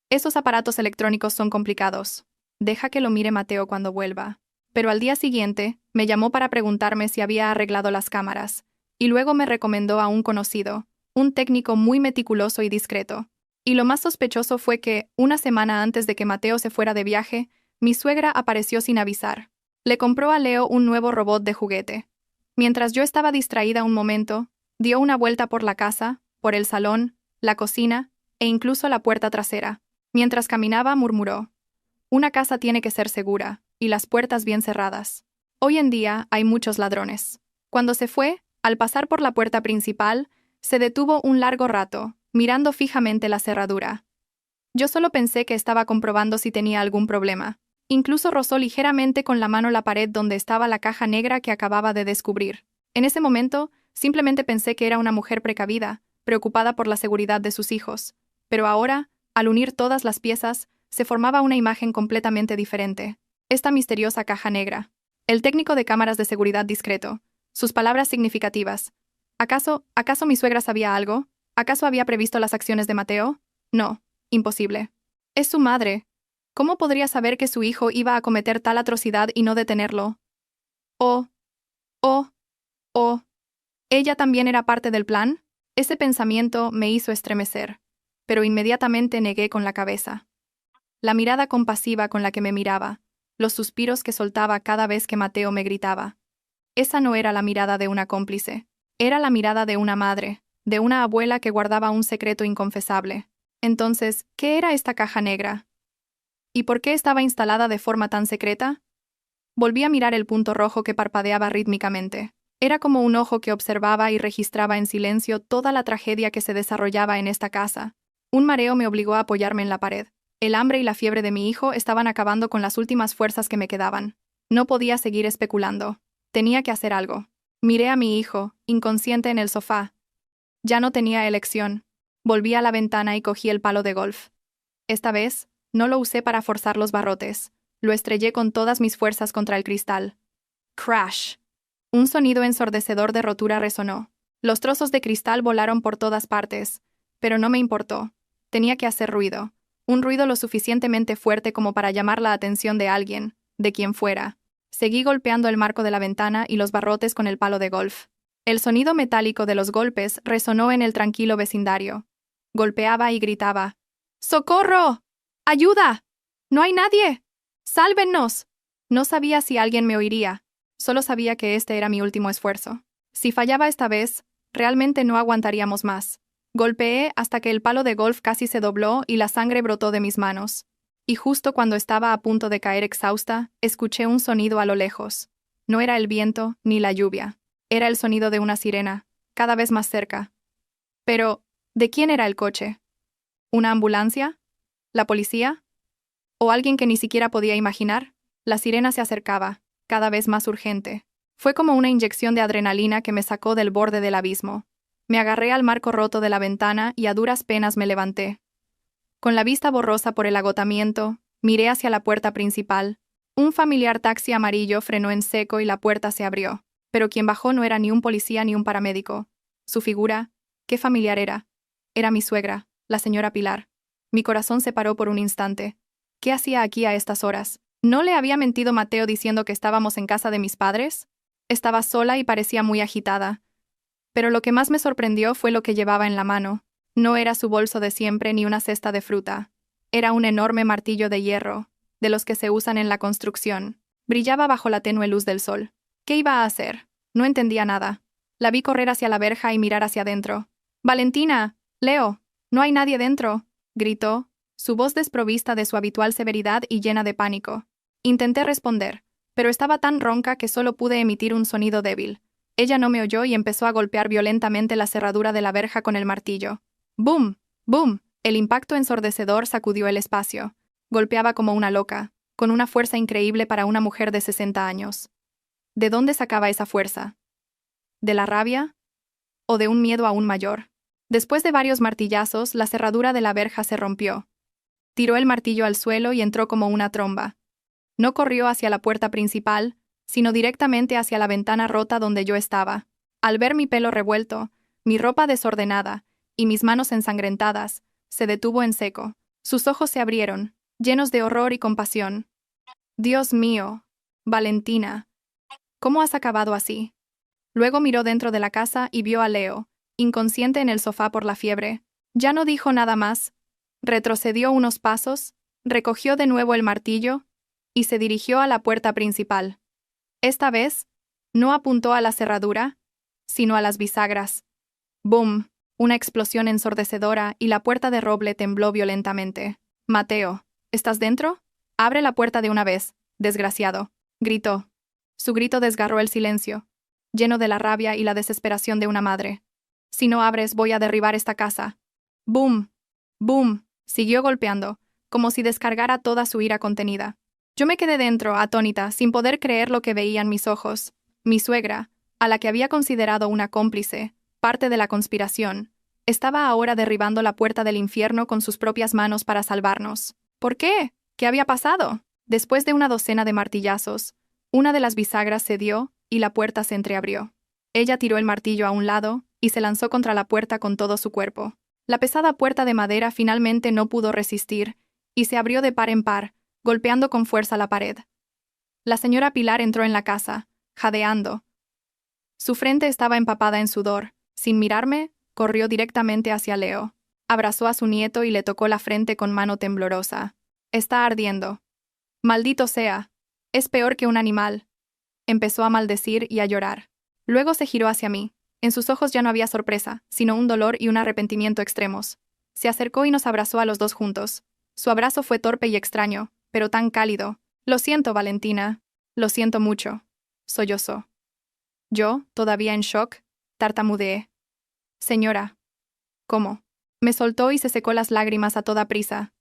«Esos aparatos electrónicos son complicados. Deja que lo mire Mateo cuando vuelva». Pero al día siguiente, me llamó para preguntarme si había arreglado las cámaras, y luego me recomendó a un conocido, un técnico muy meticuloso y discreto. Y lo más sospechoso fue que, una semana antes de que Mateo se fuera de viaje, mi suegra apareció sin avisar. Le compró a Leo un nuevo robot de juguete. Mientras yo estaba distraída un momento, dio una vuelta por la casa, por el salón, la cocina e incluso la puerta trasera. Mientras caminaba, murmuró: «Una casa tiene que ser segura, y las puertas bien cerradas. Hoy en día hay muchos ladrones». Cuando se fue, al pasar por la puerta principal, se detuvo un largo rato, mirando fijamente la cerradura. Yo solo pensé que estaba comprobando si tenía algún problema. Incluso rozó ligeramente con la mano la pared donde estaba la caja negra que acababa de descubrir. En ese momento, simplemente pensé que era una mujer precavida, preocupada por la seguridad de sus hijos. Pero ahora, al unir todas las piezas, se formaba una imagen completamente diferente. Esta misteriosa caja negra. El técnico de cámaras de seguridad discreto. Sus palabras significativas. ¿Acaso mi suegra sabía algo? ¿Acaso había previsto las acciones de Mateo? No, imposible. Es su madre. ¿Cómo podría saber que su hijo iba a cometer tal atrocidad y no detenerlo? Oh, oh, oh. ¿Ella también era parte del plan? Ese pensamiento me hizo estremecer, pero inmediatamente negué con la cabeza. La mirada compasiva con la que me miraba, los suspiros que soltaba cada vez que Mateo me gritaba. Esa no era la mirada de una cómplice. Era la mirada de una madre, de una abuela que guardaba un secreto inconfesable. Entonces, ¿qué era esta caja negra? ¿Y por qué estaba instalada de forma tan secreta? Volví a mirar el punto rojo que parpadeaba rítmicamente. Era como un ojo que observaba y registraba en silencio toda la tragedia que se desarrollaba en esta casa. Un mareo me obligó a apoyarme en la pared. El hambre y la fiebre de mi hijo estaban acabando con las últimas fuerzas que me quedaban. No podía seguir especulando. Tenía que hacer algo. Miré a mi hijo, inconsciente en el sofá. Ya no tenía elección. Volví a la ventana y cogí el palo de golf. Esta vez, no lo usé para forzar los barrotes. Lo estrellé con todas mis fuerzas contra el cristal. Crash. Un sonido ensordecedor de rotura resonó. Los trozos de cristal volaron por todas partes, pero no me importó. Tenía que hacer ruido. Un ruido lo suficientemente fuerte como para llamar la atención de alguien, de quien fuera. Seguí golpeando el marco de la ventana y los barrotes con el palo de golf. El sonido metálico de los golpes resonó en el tranquilo vecindario. Golpeaba y gritaba: «¡Socorro! ¡Ayuda! ¡No hay nadie! ¡Sálvennos!». No sabía si alguien me oiría. Solo sabía que este era mi último esfuerzo. Si fallaba esta vez, realmente no aguantaríamos más. Golpeé hasta que el palo de golf casi se dobló y la sangre brotó de mis manos. Y justo cuando estaba a punto de caer exhausta, escuché un sonido a lo lejos. No era el viento ni la lluvia. Era el sonido de una sirena, cada vez más cerca. Pero, ¿de quién era el coche? ¿Una ambulancia? ¿La policía? ¿O alguien que ni siquiera podía imaginar? La sirena se acercaba, cada vez más urgente. Fue como una inyección de adrenalina que me sacó del borde del abismo. Me agarré al marco roto de la ventana y a duras penas me levanté. Con la vista borrosa por el agotamiento, miré hacia la puerta principal. Un familiar taxi amarillo frenó en seco y la puerta se abrió. Pero quien bajó no era ni un policía ni un paramédico. Su figura, qué familiar era. Era mi suegra, la señora Pilar. Mi corazón se paró por un instante. ¿Qué hacía aquí a estas horas? ¿No le había mentido Mateo diciendo que estábamos en casa de mis padres? Estaba sola y parecía muy agitada. Pero lo que más me sorprendió fue lo que llevaba en la mano. No era su bolso de siempre ni una cesta de fruta. Era un enorme martillo de hierro, de los que se usan en la construcción. Brillaba bajo la tenue luz del sol. ¿Qué iba a hacer? No entendía nada. La vi correr hacia la verja y mirar hacia adentro. «¡Valentina! Leo! No hay nadie dentro», gritó, su voz desprovista de su habitual severidad y llena de pánico. Intenté responder, pero estaba tan ronca que solo pude emitir un sonido débil. Ella no me oyó y empezó a golpear violentamente la cerradura de la verja con el martillo. ¡Bum! ¡Bum! El impacto ensordecedor sacudió el espacio. Golpeaba como una loca, con una fuerza increíble para una mujer de 60 años. ¿De dónde sacaba esa fuerza? ¿De la rabia? ¿O de un miedo aún mayor? Después de varios martillazos, la cerradura de la verja se rompió. Tiró el martillo al suelo y entró como una tromba. No corrió hacia la puerta principal, sino directamente hacia la ventana rota donde yo estaba. Al ver mi pelo revuelto, mi ropa desordenada y mis manos ensangrentadas, se detuvo en seco. Sus ojos se abrieron, llenos de horror y compasión. «Dios mío, Valentina, ¿cómo has acabado así?» Luego miró dentro de la casa y vio a Leo, inconsciente en el sofá por la fiebre. Ya no dijo nada más. Retrocedió unos pasos, recogió de nuevo el martillo y se dirigió a la puerta principal. Esta vez, no apuntó a la cerradura, sino a las bisagras. ¡Bum! Una explosión ensordecedora y la puerta de roble tembló violentamente. «Mateo, ¿estás dentro? Abre la puerta de una vez, desgraciado», gritó. Su grito desgarró el silencio, lleno de la rabia y la desesperación de una madre. «Si no abres, voy a derribar esta casa». «¡Bum! ¡Bum!», siguió golpeando, como si descargara toda su ira contenida. Yo me quedé dentro, atónita, sin poder creer lo que veían mis ojos. Mi suegra, a la que había considerado una cómplice, parte de la conspiración, estaba ahora derribando la puerta del infierno con sus propias manos para salvarnos. ¿Por qué? ¿Qué había pasado? Después de una docena de martillazos, una de las bisagras cedió y la puerta se entreabrió. Ella tiró el martillo a un lado y se lanzó contra la puerta con todo su cuerpo. La pesada puerta de madera finalmente no pudo resistir y se abrió de par en par, golpeando con fuerza la pared. La señora Pilar entró en la casa, jadeando. Su frente estaba empapada en sudor. Sin mirarme, corrió directamente hacia Leo. Abrazó a su nieto y le tocó la frente con mano temblorosa. «Está ardiendo». «Maldito sea. Es peor que un animal». Empezó a maldecir y a llorar. Luego se giró hacia mí. En sus ojos ya no había sorpresa, sino un dolor y un arrepentimiento extremos. Se acercó y nos abrazó a los dos juntos. Su abrazo fue torpe y extraño, pero tan cálido. «Lo siento, Valentina. Lo siento mucho», sollozó. Yo, todavía en shock, tartamudeé. «Señora». «¿Cómo?». Me soltó y se secó las lágrimas a toda prisa.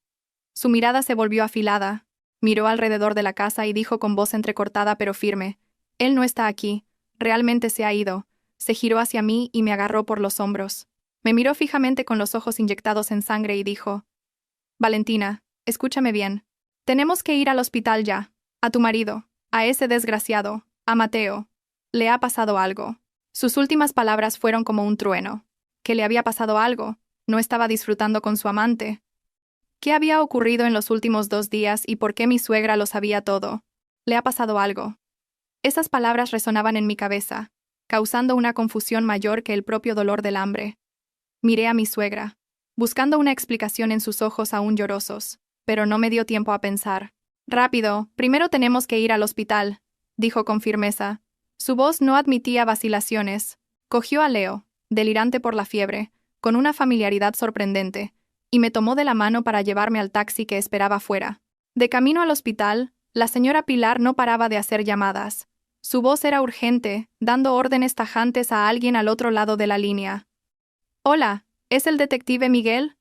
Su mirada se volvió afilada. Miró alrededor de la casa y dijo con voz entrecortada pero firme: «Él no está aquí. Realmente se ha ido». Se giró hacia mí y me agarró por los hombros. Me miró fijamente con los ojos inyectados en sangre y dijo: «Valentina, escúchame bien. Tenemos que ir al hospital ya. A tu marido, a ese desgraciado, a Mateo. Le ha pasado algo». Sus últimas palabras fueron como un trueno. ¿Que le había pasado algo? ¿No estaba disfrutando con su amante? ¿Qué había ocurrido en los últimos 2 días y por qué mi suegra lo sabía todo? «Le ha pasado algo». Esas palabras resonaban en mi cabeza, causando una confusión mayor que el propio dolor del hambre. Miré a mi suegra, buscando una explicación en sus ojos aún llorosos, pero no me dio tiempo a pensar. «Rápido, primero tenemos que ir al hospital», dijo con firmeza. Su voz no admitía vacilaciones. Cogió a Leo, delirante por la fiebre, con una familiaridad sorprendente, y me tomó de la mano para llevarme al taxi que esperaba fuera. De camino al hospital, la señora Pilar no paraba de hacer llamadas. Su voz era urgente, dando órdenes tajantes a alguien al otro lado de la línea. «Hola, ¿es el detective Miguel?»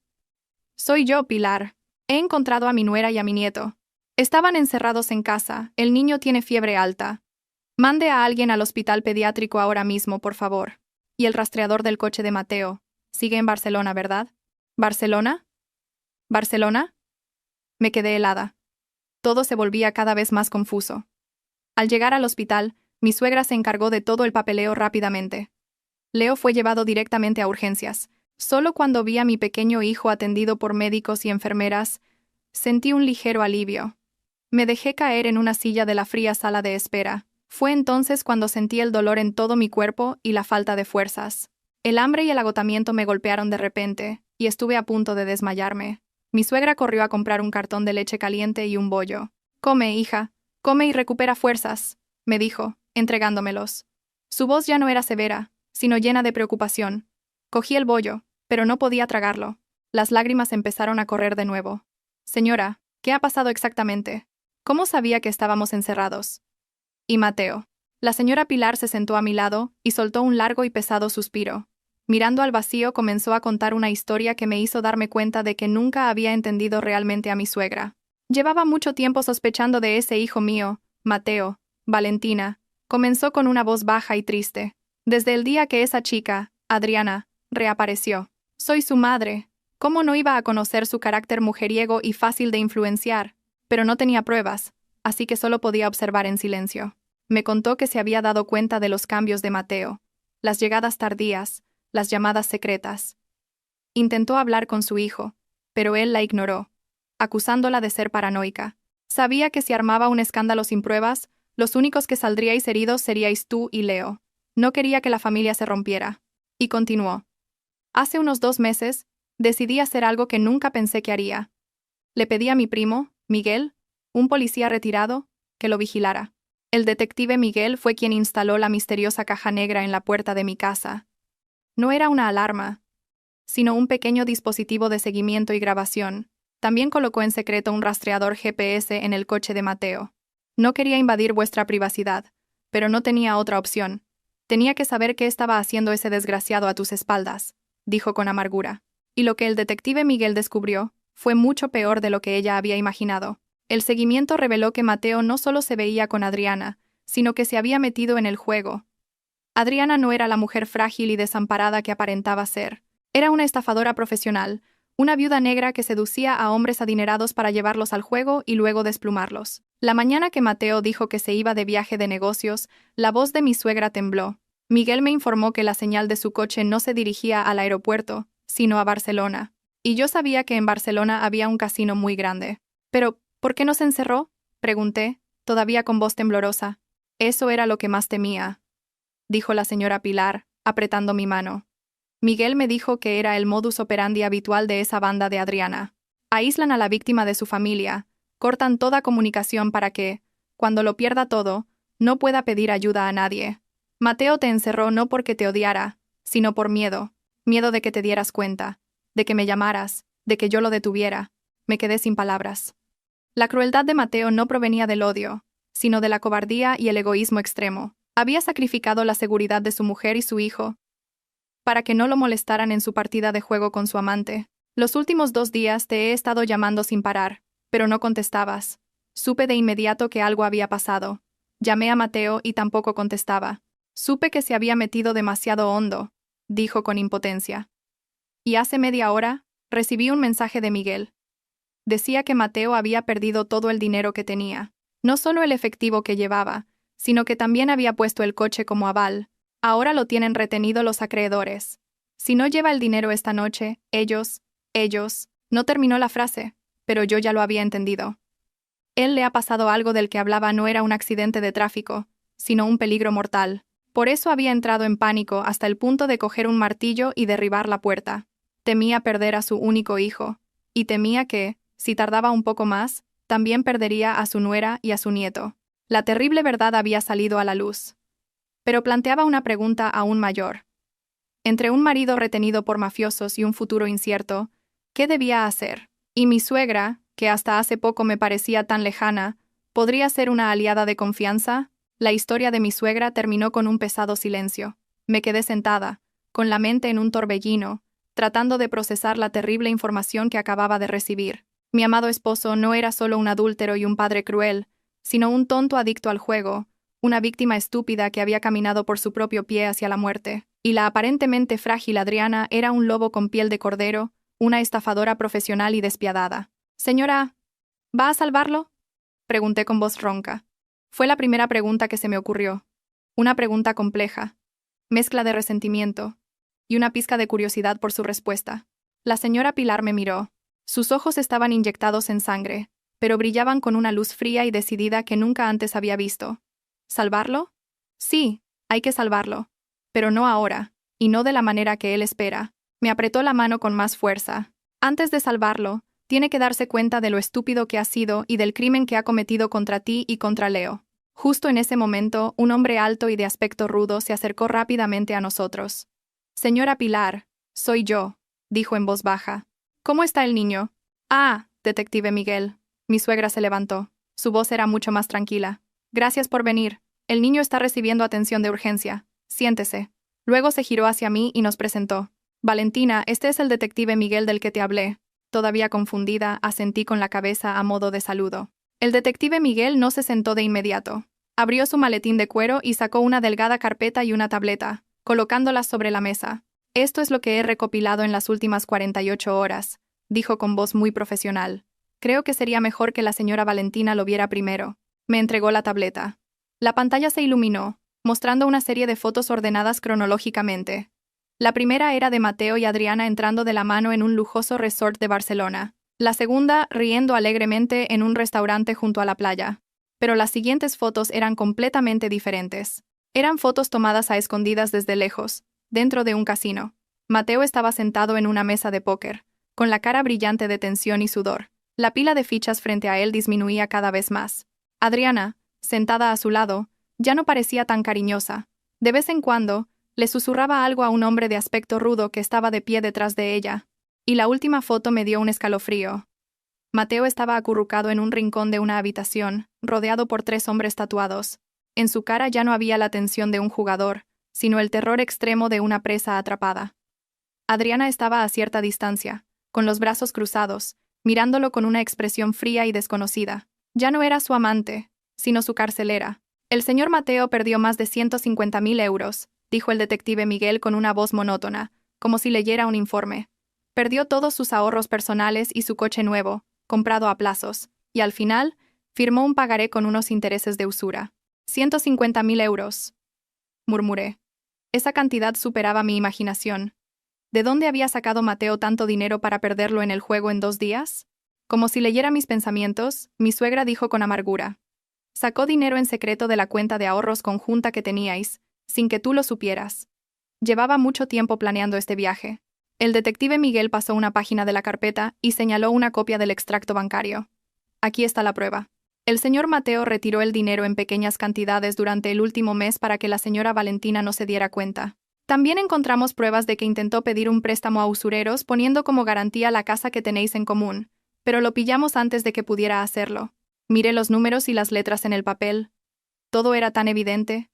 «Soy yo, Pilar. He encontrado a mi nuera y a mi nieto. Estaban encerrados en casa, el niño tiene fiebre alta. Mande a alguien al hospital pediátrico ahora mismo, por favor. Y el rastreador del coche de Mateo. Sigue en Barcelona, ¿verdad?» «¿Barcelona? ¿Barcelona?» Me quedé helada. Todo se volvía cada vez más confuso. Al llegar al hospital, mi suegra se encargó de todo el papeleo rápidamente. Leo fue llevado directamente a urgencias. Solo cuando vi a mi pequeño hijo atendido por médicos y enfermeras, sentí un ligero alivio. Me dejé caer en una silla de la fría sala de espera. Fue entonces cuando sentí el dolor en todo mi cuerpo y la falta de fuerzas. El hambre y el agotamiento me golpearon de repente, y estuve a punto de desmayarme. Mi suegra corrió a comprar un cartón de leche caliente y un bollo. «Come, hija, come y recupera fuerzas», me dijo, entregándomelos. Su voz ya no era severa, sino llena de preocupación. Cogí el bollo, pero no podía tragarlo. Las lágrimas empezaron a correr de nuevo. «Señora, ¿qué ha pasado exactamente? ¿Cómo sabía que estábamos encerrados?» «¿Y Mateo?». La señora Pilar se sentó a mi lado y soltó un largo y pesado suspiro. Mirando al vacío, comenzó a contar una historia que me hizo darme cuenta de que nunca había entendido realmente a mi suegra. Llevaba mucho tiempo sospechando de ese hijo mío, Mateo. Valentina, comenzó con una voz baja y triste. Desde el día que esa chica, Adriana, reapareció. Soy su madre. ¿Cómo no iba a conocer su carácter mujeriego y fácil de influenciar? Pero no tenía pruebas, así que solo podía observar en silencio. Me contó que se había dado cuenta de los cambios de Mateo, las llegadas tardías, las llamadas secretas. Intentó hablar con su hijo, pero él la ignoró, acusándola de ser paranoica. Sabía que si armaba un escándalo sin pruebas, los únicos que saldríais heridos seríais tú y Leo. No quería que la familia se rompiera. Y continuó. Hace unos 2 meses, decidí hacer algo que nunca pensé que haría. Le pedí a mi primo, Miguel, un policía retirado, que lo vigilara. El detective Miguel fue quien instaló la misteriosa caja negra en la puerta de mi casa. No era una alarma, sino un pequeño dispositivo de seguimiento y grabación. También colocó en secreto un rastreador GPS en el coche de Mateo. No quería invadir vuestra privacidad, pero no tenía otra opción. Tenía que saber qué estaba haciendo ese desgraciado a tus espaldas, dijo con amargura. Y lo que el detective Miguel descubrió fue mucho peor de lo que ella había imaginado. El seguimiento reveló que Mateo no solo se veía con Adriana, sino que se había metido en el juego. Adriana no era la mujer frágil y desamparada que aparentaba ser. Era una estafadora profesional, una viuda negra que seducía a hombres adinerados para llevarlos al juego y luego desplumarlos. La mañana que Mateo dijo que se iba de viaje de negocios, la voz de mi suegra tembló. Miguel me informó que la señal de su coche no se dirigía al aeropuerto, sino a Barcelona. Y yo sabía que en Barcelona había un casino muy grande. «Pero, ¿por qué no se encerró?», pregunté, todavía con voz temblorosa. «Eso era lo que más temía», dijo la señora Pilar, apretando mi mano. Miguel me dijo que era el modus operandi habitual de esa banda de Adriana. Aíslan a la víctima de su familia, cortan toda comunicación para que, cuando lo pierda todo, no pueda pedir ayuda a nadie. Mateo te encerró no porque te odiara, sino por miedo. Miedo de que te dieras cuenta, de que me llamaras, de que yo lo detuviera. Me quedé sin palabras. La crueldad de Mateo no provenía del odio, sino de la cobardía y el egoísmo extremo. Había sacrificado la seguridad de su mujer y su hijo para que no lo molestaran en su partida de juego con su amante. Los últimos 2 días te he estado llamando sin parar, pero no contestabas. Supe de inmediato que algo había pasado. Llamé a Mateo y tampoco contestaba. Supe que se había metido demasiado hondo, dijo con impotencia. Y hace media hora, recibí un mensaje de Miguel. Decía que Mateo había perdido todo el dinero que tenía. No solo el efectivo que llevaba, sino que también había puesto el coche como aval. Ahora lo tienen retenido los acreedores. Si no lleva el dinero esta noche, ellos, no terminó la frase, pero yo ya lo había entendido. Él le ha pasado algo del que hablaba no era un accidente de tráfico, sino un peligro mortal. Por eso había entrado en pánico hasta el punto de coger un martillo y derribar la puerta. Temía perder a su único hijo, y temía que, si tardaba un poco más, también perdería a su nuera y a su nieto. La terrible verdad había salido a la luz. Pero planteaba una pregunta aún mayor. Entre un marido retenido por mafiosos y un futuro incierto, ¿qué debía hacer? Y mi suegra, que hasta hace poco me parecía tan lejana, ¿podría ser una aliada de confianza? La historia de mi suegra terminó con un pesado silencio. Me quedé sentada, con la mente en un torbellino, tratando de procesar la terrible información que acababa de recibir. Mi amado esposo no era solo un adúltero y un padre cruel, sino un tonto adicto al juego, una víctima estúpida que había caminado por su propio pie hacia la muerte. Y la aparentemente frágil Adriana era un lobo con piel de cordero, una estafadora profesional y despiadada. «Señora, ¿va a salvarlo?», Pregunté con voz ronca. Fue la primera pregunta que se me ocurrió. Una pregunta compleja, mezcla de resentimiento y una pizca de curiosidad por su respuesta. La señora Pilar me miró. Sus ojos estaban inyectados en sangre, pero brillaban con una luz fría y decidida que nunca antes había visto. ¿Salvarlo? Sí, hay que salvarlo. Pero no ahora, y no de la manera que él espera. Me apretó la mano con más fuerza. Antes de salvarlo, tiene que darse cuenta de lo estúpido que ha sido y del crimen que ha cometido contra ti y contra Leo. Justo en ese momento, un hombre alto y de aspecto rudo se acercó rápidamente a nosotros. Señora Pilar, soy yo, dijo en voz baja. ¿Cómo está el niño? Ah, detective Miguel. Mi suegra se levantó. Su voz era mucho más tranquila. Gracias por venir. El niño está recibiendo atención de urgencia. Siéntese. Luego se giró hacia mí y nos presentó. Valentina, este es el detective Miguel del que te hablé. Todavía confundida, asentí con la cabeza a modo de saludo. El detective Miguel no se sentó de inmediato. Abrió su maletín de cuero y sacó una delgada carpeta y una tableta, colocándolas sobre la mesa. Esto es lo que he recopilado en las últimas 48 horas, dijo con voz muy profesional. Creo que sería mejor que la señora Valentina lo viera primero. Me entregó la tableta. La pantalla se iluminó, mostrando una serie de fotos ordenadas cronológicamente. La primera era de Mateo y Adriana entrando de la mano en un lujoso resort de Barcelona. La segunda, riendo alegremente en un restaurante junto a la playa. Pero las siguientes fotos eran completamente diferentes. Eran fotos tomadas a escondidas desde lejos, dentro de un casino. Mateo estaba sentado en una mesa de póker, con la cara brillante de tensión y sudor. La pila de fichas frente a él disminuía cada vez más. Adriana, sentada a su lado, ya no parecía tan cariñosa. De vez en cuando, le susurraba algo a un hombre de aspecto rudo que estaba de pie detrás de ella. Y la última foto me dio un escalofrío. Mateo estaba acurrucado en un rincón de una habitación, rodeado por 3 hombres tatuados. En su cara ya no había la tensión de un jugador, sino el terror extremo de una presa atrapada. Adriana estaba a cierta distancia, con los brazos cruzados, mirándolo con una expresión fría y desconocida. Ya no era su amante, sino su carcelera. El señor Mateo perdió más de 150.000 euros, dijo el detective Miguel con una voz monótona, como si leyera un informe. Perdió todos sus ahorros personales y su coche nuevo, comprado a plazos, y al final, firmó un pagaré con unos intereses de usura. 150.000 euros, murmuré. Esa cantidad superaba mi imaginación. ¿De dónde había sacado Mateo tanto dinero para perderlo en el juego en 2 días? Como si leyera mis pensamientos, mi suegra dijo con amargura. Sacó dinero en secreto de la cuenta de ahorros conjunta que teníais, sin que tú lo supieras. Llevaba mucho tiempo planeando este viaje. El detective Miguel pasó una página de la carpeta y señaló una copia del extracto bancario. Aquí está la prueba. El señor Mateo retiró el dinero en pequeñas cantidades durante el último mes para que la señora Valentina no se diera cuenta. También encontramos pruebas de que intentó pedir un préstamo a usureros poniendo como garantía la casa que tenéis en común, pero lo pillamos antes de que pudiera hacerlo. Miré los números y las letras en el papel. Todo era tan evidente.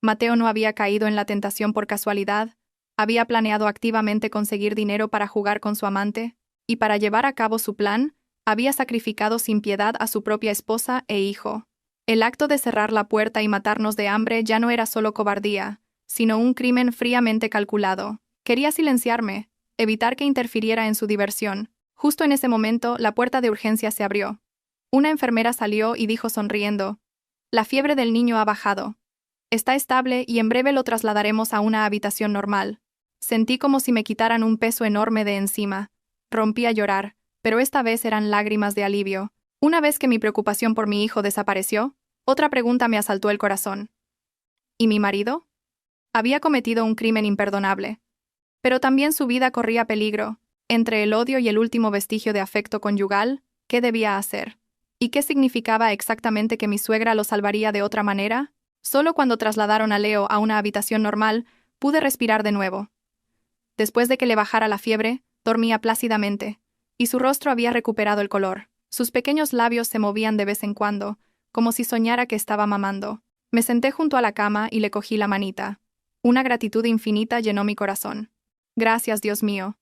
Mateo no había caído en la tentación por casualidad. Había planeado activamente conseguir dinero para jugar con su amante, y para llevar a cabo su plan, había sacrificado sin piedad a su propia esposa e hijo. El acto de cerrar la puerta y matarnos de hambre ya no era solo cobardía, sino un crimen fríamente calculado. Quería silenciarme, evitar que interfiriera en su diversión. Justo en ese momento, la puerta de urgencia se abrió. Una enfermera salió y dijo sonriendo: «La fiebre del niño ha bajado. Está estable y en breve lo trasladaremos a una habitación normal». Sentí como si me quitaran un peso enorme de encima. Rompí a llorar, pero esta vez eran lágrimas de alivio. Una vez que mi preocupación por mi hijo desapareció, otra pregunta me asaltó el corazón. ¿Y mi marido? Había cometido un crimen imperdonable. Pero también su vida corría peligro. Entre el odio y el último vestigio de afecto conyugal, ¿qué debía hacer? ¿Y qué significaba exactamente que mi suegra lo salvaría de otra manera? Solo cuando trasladaron a Leo a una habitación normal, pude respirar de nuevo. Después de que le bajara la fiebre, dormía plácidamente, y su rostro había recuperado el color. Sus pequeños labios se movían de vez en cuando, como si soñara que estaba mamando. Me senté junto a la cama y le cogí la manita. Una gratitud infinita llenó mi corazón. Gracias, Dios mío.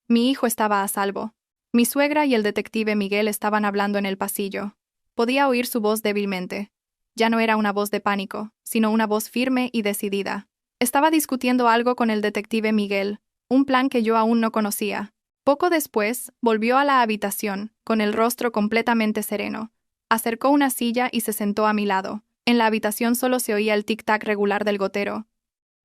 Mi hijo estaba a salvo. Mi suegra y el detective Miguel estaban hablando en el pasillo. Podía oír su voz débilmente. Ya no era una voz de pánico, sino una voz firme y decidida. Estaba discutiendo algo con el detective Miguel, un plan que yo aún no conocía. Poco después, volvió a la habitación, con el rostro completamente sereno, Acercó una silla y se sentó a mi lado. En la habitación solo se oía el tic-tac regular del gotero.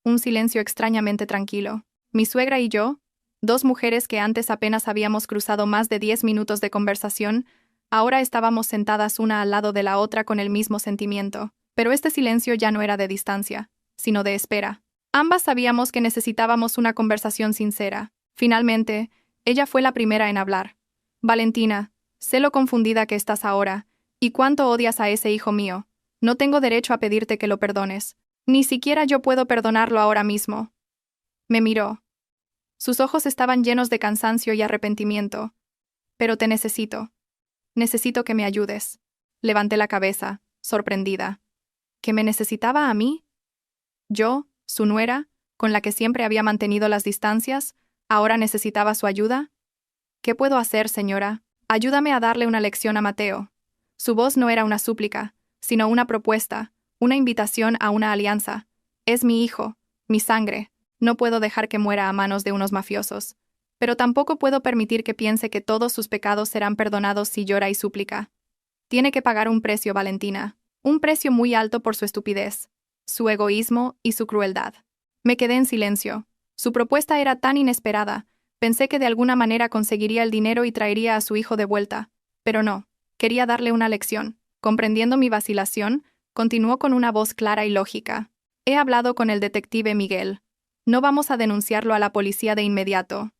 Un silencio extrañamente tranquilo. Mi suegra y yo, dos mujeres que antes apenas habíamos cruzado más de 10 minutos de conversación, ahora estábamos sentadas una al lado de la otra con el mismo sentimiento. Pero este silencio ya no era de distancia, sino de espera. Ambas sabíamos que necesitábamos una conversación sincera. Finalmente, ella fue la primera en hablar. Valentina, sé lo confundida que estás ahora, y cuánto odias a ese hijo mío. No tengo derecho a pedirte que lo perdones. Ni siquiera yo puedo perdonarlo ahora mismo. Me miró. Sus ojos estaban llenos de cansancio y arrepentimiento. Pero te necesito. Necesito que me ayudes. Levanté la cabeza, sorprendida. ¿Que me necesitaba a mí? Yo, su nuera, con la que siempre había mantenido las distancias, ahora necesitaba su ayuda. ¿Qué puedo hacer, señora? Ayúdame a darle una lección a Mateo. Su voz no era una súplica, sino una propuesta, una invitación a una alianza. Es mi hijo, mi sangre. No puedo dejar que muera a manos de unos mafiosos. Pero tampoco puedo permitir que piense que todos sus pecados serán perdonados si llora y súplica. Tiene que pagar un precio, Valentina. Un precio muy alto por su estupidez, su egoísmo y su crueldad. Me quedé en silencio. Su propuesta era tan inesperada. Pensé que de alguna manera conseguiría el dinero y traería a su hijo de vuelta. Pero no. Quería darle una lección. Comprendiendo mi vacilación, continuó con una voz clara y lógica. He hablado con el detective Miguel. No vamos a denunciarlo a la policía de inmediato.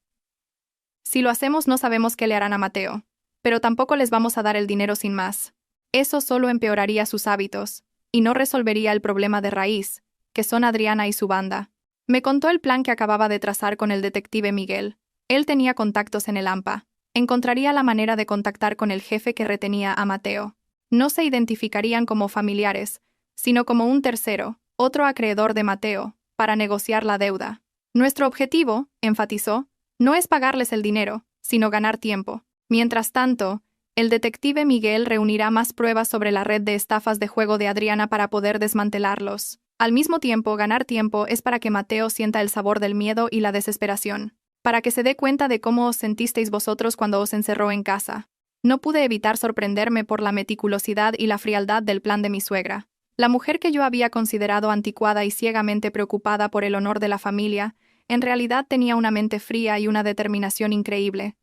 Si lo hacemos no sabemos qué le harán a Mateo. Pero tampoco les vamos a dar el dinero sin más. Eso solo empeoraría sus hábitos, y no resolvería el problema de raíz, que son Adriana y su banda. Me contó el plan que acababa de trazar con el detective Miguel. Él tenía contactos en el AMPA. Encontraría la manera de contactar con el jefe que retenía a Mateo. No se identificarían como familiares, sino como un tercero, otro acreedor de Mateo, para negociar la deuda. Nuestro objetivo, enfatizó, no es pagarles el dinero, sino ganar tiempo. Mientras tanto, el detective Miguel reunirá más pruebas sobre la red de estafas de juego de Adriana para poder desmantelarlos. Al mismo tiempo, ganar tiempo es para que Mateo sienta el sabor del miedo y la desesperación, para que se dé cuenta de cómo os sentisteis vosotros cuando os encerró en casa. No pude evitar sorprenderme por la meticulosidad y la frialdad del plan de mi suegra. La mujer que yo había considerado anticuada y ciegamente preocupada por el honor de la familia, en realidad tenía una mente fría y una determinación increíble.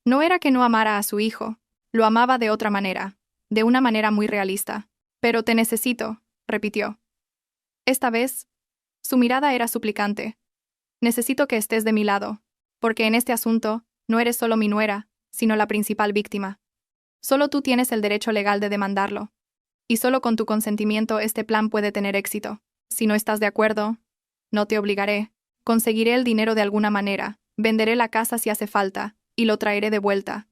No era que no amara a su hijo, lo amaba de otra manera, de una manera muy realista. Pero te necesito, repitió. Esta vez, su mirada era suplicante. Necesito que estés de mi lado, porque en este asunto no eres solo mi nuera, sino la principal víctima. Solo tú tienes el derecho legal de demandarlo. Y solo con tu consentimiento este plan puede tener éxito. Si no estás de acuerdo, no te obligaré. Conseguiré el dinero de alguna manera, venderé la casa si hace falta, y lo traeré de vuelta.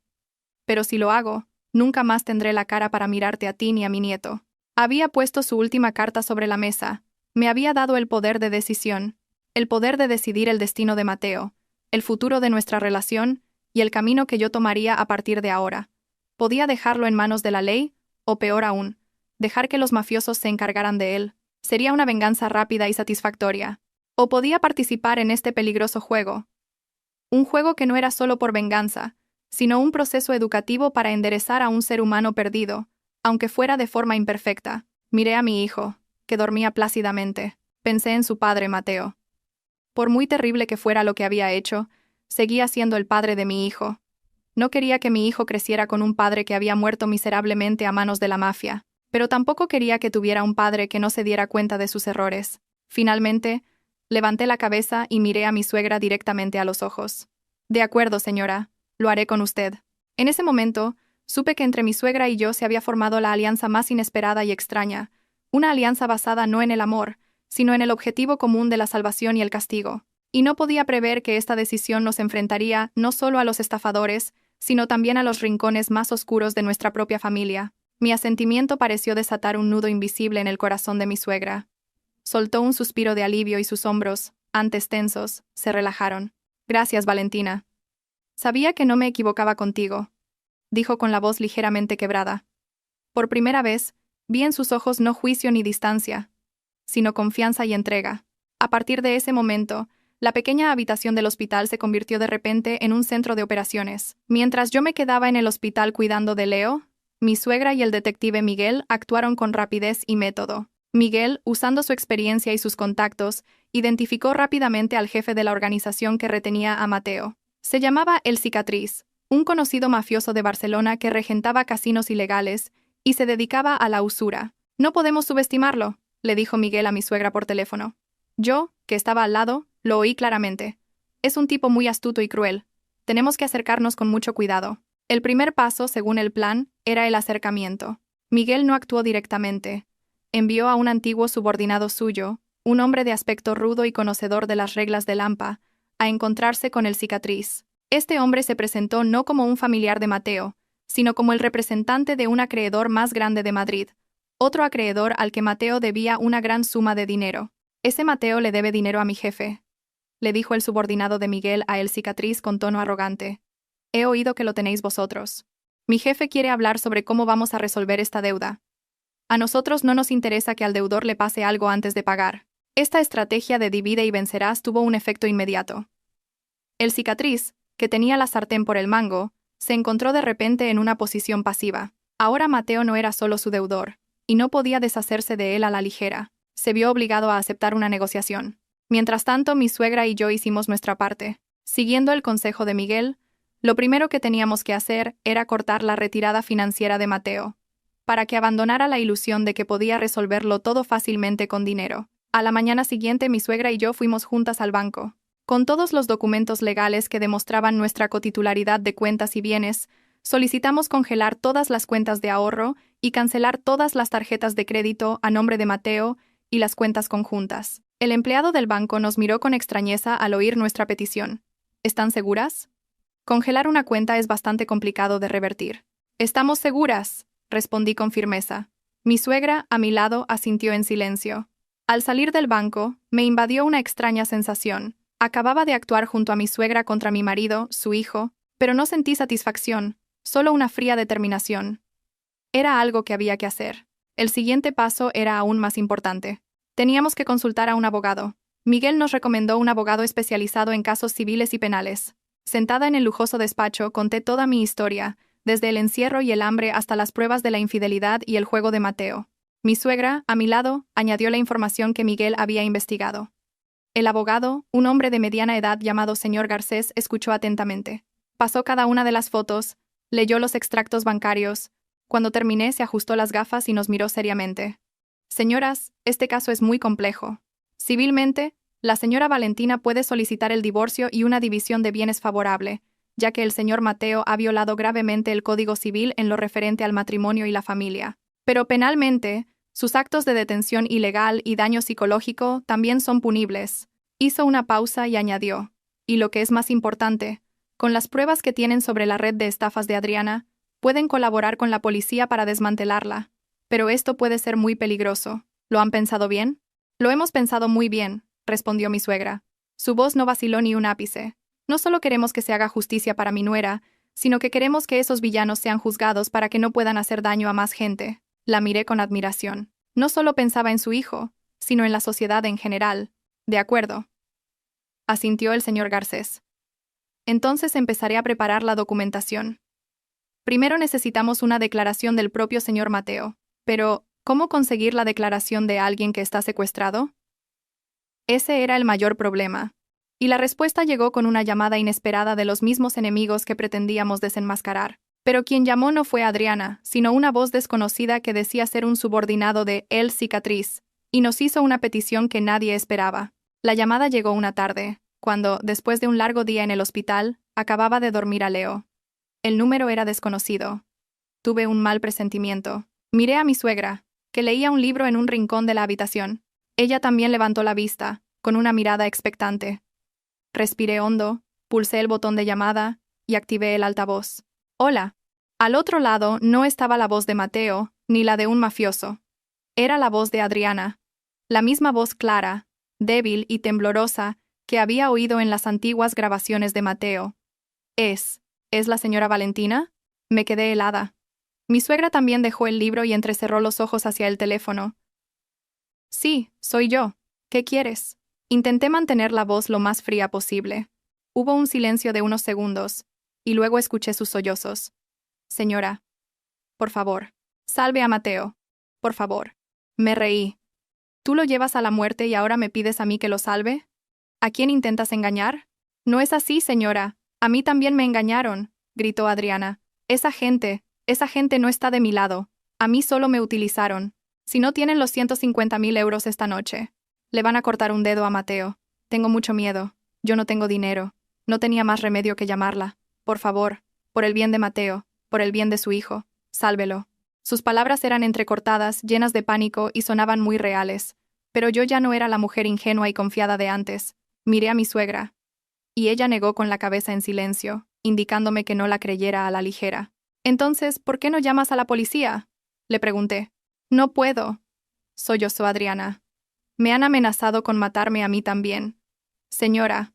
Pero si lo hago, nunca más tendré la cara para mirarte a ti ni a mi nieto. Había puesto su última carta sobre la mesa. Me había dado el poder de decisión, el poder de decidir el destino de Mateo, el futuro de nuestra relación y el camino que yo tomaría a partir de ahora. Podía dejarlo en manos de la ley, o peor aún, dejar que los mafiosos se encargaran de él. Sería una venganza rápida y satisfactoria. O podía participar en este peligroso juego. Un juego que no era solo por venganza, sino un proceso educativo para enderezar a un ser humano perdido, aunque fuera de forma imperfecta. Miré a mi hijo, que dormía plácidamente. Pensé en su padre, Mateo. Por muy terrible que fuera lo que había hecho, seguía siendo el padre de mi hijo. No quería que mi hijo creciera con un padre que había muerto miserablemente a manos de la mafia, pero tampoco quería que tuviera un padre que no se diera cuenta de sus errores. Finalmente, levanté la cabeza y miré a mi suegra directamente a los ojos. De acuerdo, señora, lo haré con usted. En ese momento, supe que entre mi suegra y yo se había formado la alianza más inesperada y extraña, una alianza basada no en el amor, sino en el objetivo común de la salvación y el castigo. Y no podía prever que esta decisión nos enfrentaría no solo a los estafadores, sino también a los rincones más oscuros de nuestra propia familia. Mi asentimiento pareció desatar un nudo invisible en el corazón de mi suegra. Soltó un suspiro de alivio y sus hombros, antes tensos, se relajaron. Gracias, Valentina. Sabía que no me equivocaba contigo, dijo con la voz ligeramente quebrada. Por primera vez, vi en sus ojos no juicio ni distancia, sino confianza y entrega. A partir de ese momento, la pequeña habitación del hospital se convirtió de repente en un centro de operaciones. Mientras yo me quedaba en el hospital cuidando de Leo, Mi suegra y el detective Miguel actuaron con rapidez y método. Miguel, usando su experiencia y sus contactos, identificó rápidamente al jefe de la organización que retenía a Mateo. Se llamaba El Cicatriz, un conocido mafioso de Barcelona que regentaba casinos ilegales y se dedicaba a la usura. No podemos subestimarlo, le dijo Miguel a mi suegra por teléfono. Yo, que estaba al lado, lo oí claramente. Es un tipo muy astuto y cruel. Tenemos que acercarnos con mucho cuidado. El primer paso, según el plan, era el acercamiento. Miguel no actuó directamente. Envió a un antiguo subordinado suyo, un hombre de aspecto rudo y conocedor de las reglas del AMPA, a encontrarse con el Cicatriz. Este hombre se presentó no como un familiar de Mateo, sino como el representante de un acreedor más grande de Madrid, otro acreedor al que Mateo debía una gran suma de dinero. Ese Mateo le debe dinero a mi jefe, le dijo el subordinado de Miguel a El Cicatriz con tono arrogante. He oído que lo tenéis vosotros. Mi jefe quiere hablar sobre cómo vamos a resolver esta deuda. A nosotros no nos interesa que al deudor le pase algo antes de pagar. Esta estrategia de divide y vencerás tuvo un efecto inmediato. El Cicatriz, que tenía la sartén por el mango, se encontró de repente en una posición pasiva. Ahora Mateo no era solo su deudor, y no podía deshacerse de él a la ligera. Se vio obligado a aceptar una negociación. Mientras tanto, mi suegra y yo hicimos nuestra parte. Siguiendo el consejo de Miguel, lo primero que teníamos que hacer era cortar la retirada financiera de Mateo, para que abandonara la ilusión de que podía resolverlo todo fácilmente con dinero. A la mañana siguiente mi suegra y yo fuimos juntas al banco. Con todos los documentos legales que demostraban nuestra cotitularidad de cuentas y bienes, solicitamos congelar todas las cuentas de ahorro y cancelar todas las tarjetas de crédito a nombre de Mateo y las cuentas conjuntas. El empleado del banco nos miró con extrañeza al oír nuestra petición. ¿Están seguras? Congelar una cuenta es bastante complicado de revertir. Estamos seguras, respondí con firmeza. Mi suegra, a mi lado, asintió en silencio. Al salir del banco, me invadió una extraña sensación. Acababa de actuar junto a mi suegra contra mi marido, su hijo, pero no sentí satisfacción, solo una fría determinación. Era algo que había que hacer. El siguiente paso era aún más importante. Teníamos que consultar a un abogado. Miguel nos recomendó un abogado especializado en casos civiles y penales. Sentada en el lujoso despacho, conté toda mi historia, desde el encierro y el hambre hasta las pruebas de la infidelidad y el juego de Mateo. Mi suegra, a mi lado, añadió la información que Miguel había investigado. El abogado, un hombre de mediana edad llamado señor Garcés, escuchó atentamente. Pasó cada una de las fotos, leyó los extractos bancarios. Cuando terminé, se ajustó las gafas y nos miró seriamente. Señoras, este caso es muy complejo. Civilmente, la señora Valentina puede solicitar el divorcio y una división de bienes favorable, ya que el señor Mateo ha violado gravemente el Código Civil en lo referente al matrimonio y la familia. Pero penalmente, sus actos de detención ilegal y daño psicológico también son punibles. Hizo una pausa y añadió, y lo que es más importante, con las pruebas que tienen sobre la red de estafas de Adriana, pueden colaborar con la policía para desmantelarla. Pero esto puede ser muy peligroso. ¿Lo han pensado bien? Lo hemos pensado muy bien, respondió mi suegra. Su voz no vaciló ni un ápice. No solo queremos que se haga justicia para mi nuera, sino que queremos que esos villanos sean juzgados para que no puedan hacer daño a más gente. La miré con admiración. No solo pensaba en su hijo, sino en la sociedad en general. De acuerdo, asintió el señor Garcés. Entonces empezaré a preparar la documentación. Primero necesitamos una declaración del propio señor Mateo. Pero, ¿cómo conseguir la declaración de alguien que está secuestrado? Ese era el mayor problema. Y la respuesta llegó con una llamada inesperada de los mismos enemigos que pretendíamos desenmascarar. Pero quien llamó no fue Adriana, sino una voz desconocida que decía ser un subordinado de El Cicatriz, y nos hizo una petición que nadie esperaba. La llamada llegó una tarde, cuando, después de un largo día en el hospital, acababa de dormir a Leo. El número era desconocido. Tuve un mal presentimiento. Miré a mi suegra, que leía un libro en un rincón de la habitación. Ella también levantó la vista, con una mirada expectante. Respiré hondo, pulsé el botón de llamada y activé el altavoz. Hola. Al otro lado no estaba la voz de Mateo, ni la de un mafioso. Era la voz de Adriana. La misma voz clara, débil y temblorosa que había oído en las antiguas grabaciones de Mateo. ¿Es la señora Valentina? Me quedé helada. Mi suegra también dejó el libro y entrecerró los ojos hacia el teléfono. Sí, soy yo. ¿Qué quieres? Intenté mantener la voz lo más fría posible. Hubo un silencio de unos segundos, y luego escuché sus sollozos. Señora. Por favor. Salve a Mateo. Por favor. Me reí. ¿Tú lo llevas a la muerte y ahora me pides a mí que lo salve? ¿A quién intentas engañar? No es así, señora. A mí también me engañaron, gritó Adriana. Esa gente no está de mi lado. A mí solo me utilizaron. Si no tienen los 150.000 euros esta noche, le van a cortar un dedo a Mateo. Tengo mucho miedo. Yo no tengo dinero. No tenía más remedio que llamarla. Por favor, por el bien de Mateo, por el bien de su hijo, sálvelo. Sus palabras eran entrecortadas, llenas de pánico y sonaban muy reales. Pero yo ya no era la mujer ingenua y confiada de antes. Miré a mi suegra. Y ella negó con la cabeza en silencio, indicándome que no la creyera a la ligera. Entonces, ¿por qué no llamas a la policía? Le pregunté. No puedo, sollozó Adriana. Me han amenazado con matarme a mí también. Señora,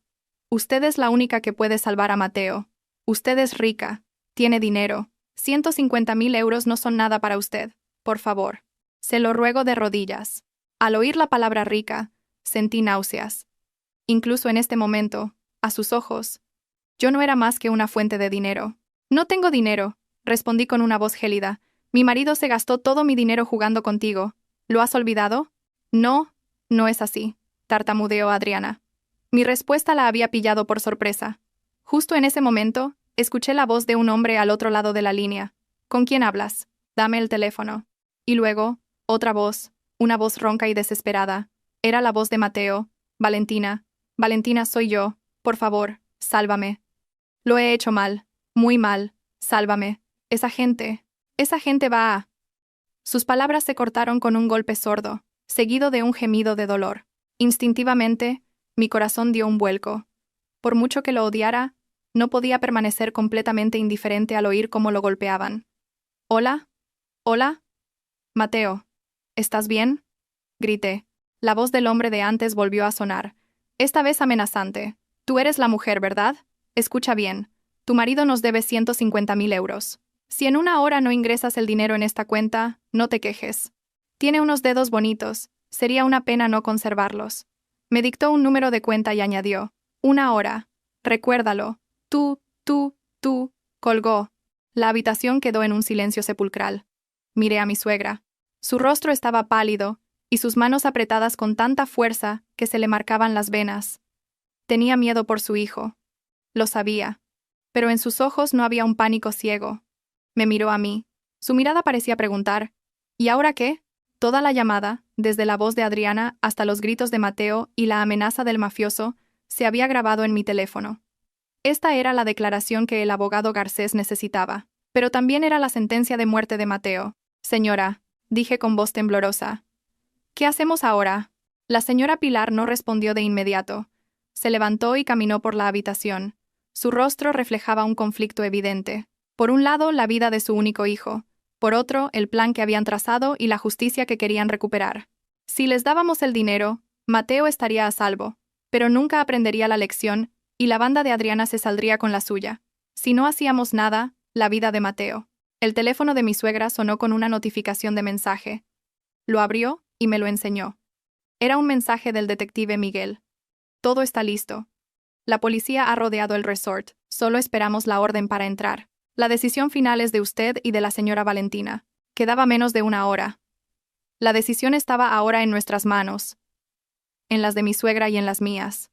usted es la única que puede salvar a Mateo. Usted es rica, tiene dinero. 150.000 euros no son nada para usted. Por favor. Se lo ruego de rodillas. Al oír la palabra rica, sentí náuseas. Incluso en este momento, a sus ojos, yo no era más que una fuente de dinero. No tengo dinero, respondí con una voz gélida. Mi marido se gastó todo mi dinero jugando contigo. ¿Lo has olvidado? No, no es así, tartamudeó Adriana. Mi respuesta la había pillado por sorpresa. Justo en ese momento, escuché la voz de un hombre al otro lado de la línea. ¿Con quién hablas? Dame el teléfono. Y luego, otra voz, una voz ronca y desesperada. Era la voz de Mateo. Valentina. Valentina, soy yo. Por favor, sálvame. Lo he hecho mal. Muy mal. Sálvame. Esa gente va a... Sus palabras se cortaron con un golpe sordo, seguido de un gemido de dolor. Instintivamente, mi corazón dio un vuelco. Por mucho que lo odiara, no podía permanecer completamente indiferente al oír cómo lo golpeaban. ¿Hola? ¿Hola? Mateo, ¿estás bien? Grité. La voz del hombre de antes volvió a sonar, esta vez amenazante. Tú eres la mujer, ¿verdad? Escucha bien. Tu marido nos debe 150.000 euros. Si en una hora no ingresas el dinero en esta cuenta, no te quejes. Tiene unos dedos bonitos, sería una pena no conservarlos. Me dictó un número de cuenta y añadió, 1 hora. Recuérdalo. Tú, colgó. La habitación quedó en un silencio sepulcral. Miré a mi suegra. Su rostro estaba pálido, y sus manos apretadas con tanta fuerza que se le marcaban las venas. Tenía miedo por su hijo. Lo sabía. Pero en sus ojos no había un pánico ciego. Me miró a mí. Su mirada parecía preguntar, ¿y ahora qué? Toda la llamada, desde la voz de Adriana hasta los gritos de Mateo y la amenaza del mafioso, se había grabado en mi teléfono. Esta era la declaración que el abogado Garcés necesitaba, pero también era la sentencia de muerte de Mateo. Señora, dije con voz temblorosa. ¿Qué hacemos ahora? La señora Pilar no respondió de inmediato. Se levantó y caminó por la habitación. Su rostro reflejaba un conflicto evidente. Por un lado, la vida de su único hijo. Por otro, el plan que habían trazado y la justicia que querían recuperar. Si les dábamos el dinero, Mateo estaría a salvo, pero nunca aprendería la lección y la banda de Adriana se saldría con la suya. Si no hacíamos nada, la vida de Mateo. El teléfono de mi suegra sonó con una notificación de mensaje. Lo abrió y me lo enseñó. Era un mensaje del detective Miguel. Todo está listo. La policía ha rodeado el resort, solo esperamos la orden para entrar. La decisión final es de usted y de la señora Valentina. Quedaba menos de 1 hora. La decisión estaba ahora en nuestras manos, en las de mi suegra y en las mías.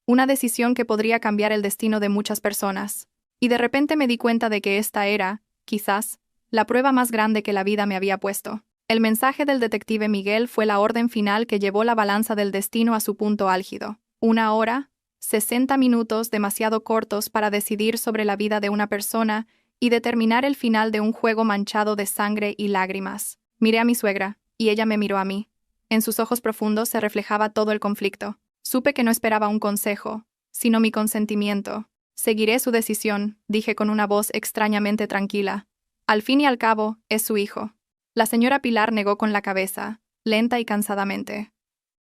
Una decisión que podría cambiar el destino de muchas personas. Y de repente me di cuenta de que esta era, quizás, la prueba más grande que la vida me había puesto. El mensaje del detective Miguel fue la orden final que llevó la balanza del destino a su punto álgido. 1 hora, 60 minutos demasiado cortos para decidir sobre la vida de una persona y determinar el final de un juego manchado de sangre y lágrimas. Miré a mi suegra, y ella me miró a mí. En sus ojos profundos se reflejaba todo el conflicto. Supe que no esperaba un consejo, sino mi consentimiento. Seguiré su decisión, dije con una voz extrañamente tranquila. Al fin y al cabo, es su hijo. La señora Pilar negó con la cabeza, lenta y cansadamente.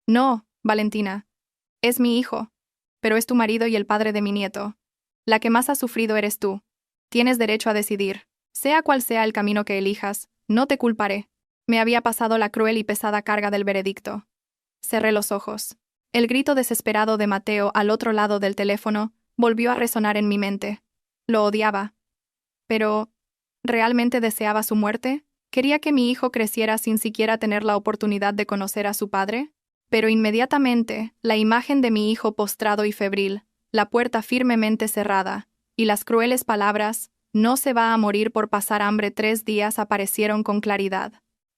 No, Valentina. Es mi hijo. Pero es tu marido y el padre de mi nieto. La que más ha sufrido eres tú. Tienes derecho a decidir. Sea cual sea el camino que elijas, no te culparé. Me había pasado la cruel y pesada carga del veredicto. Cerré los ojos. El grito desesperado de Mateo al otro lado del teléfono volvió a resonar en mi mente. Lo odiaba. Pero ¿Realmente deseaba su muerte? ¿Quería que mi hijo creciera sin siquiera tener la oportunidad de conocer a su padre? Pero inmediatamente, la imagen de mi hijo postrado y febril, la puerta firmemente cerrada, y las crueles palabras, «No se va a morir por pasar hambre 3 días» aparecieron con claridad.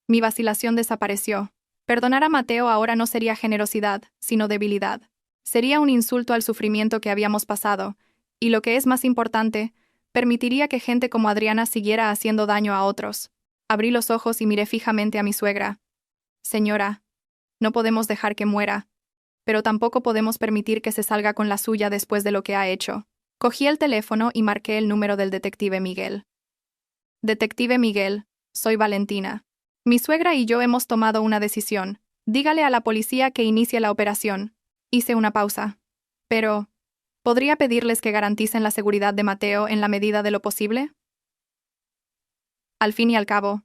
Mi vacilación desapareció. Perdonar a Mateo ahora no sería generosidad, sino debilidad. Sería un insulto al sufrimiento que habíamos pasado, y lo que es más importante, permitiría que gente como Adriana siguiera haciendo daño a otros. Abrí los ojos y miré fijamente a mi suegra. Señora, no podemos dejar que muera, pero tampoco podemos permitir que se salga con la suya después de lo que ha hecho. Cogí el teléfono y marqué el número del detective Miguel. Detective Miguel, soy Valentina. Mi suegra y yo hemos tomado una decisión. Dígale a la policía que inicie la operación. Hice una pausa. Pero, ¿podría pedirles que garanticen la seguridad de Mateo en la medida de lo posible? Al fin y al cabo,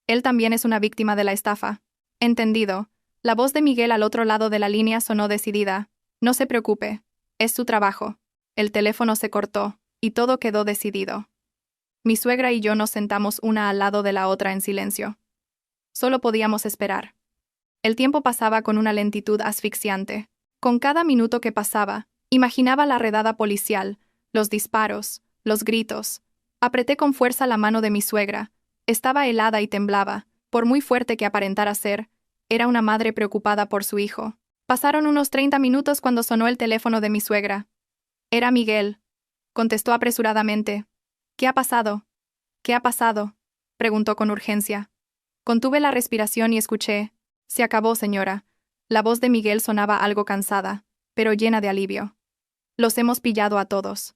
él también es una víctima de la estafa. Entendido. La voz de Miguel al otro lado de la línea sonó decidida. No se preocupe. Es su trabajo. El teléfono se cortó, y todo quedó decidido. Mi suegra y yo nos sentamos una al lado de la otra en silencio. Solo podíamos esperar. El tiempo pasaba con una lentitud asfixiante. Con cada minuto que pasaba, imaginaba la redada policial, los disparos, los gritos. Apreté con fuerza la mano de mi suegra. Estaba helada y temblaba. Por muy fuerte que aparentara ser, era una madre preocupada por su hijo. Pasaron unos 30 minutos cuando sonó el teléfono de mi suegra. Era Miguel. Contestó apresuradamente. «¿Qué ha pasado? ¿Qué ha pasado?», preguntó con urgencia. Contuve la respiración y escuché. «Se acabó, señora». La voz de Miguel sonaba algo cansada, pero llena de alivio. «Los hemos pillado a todos.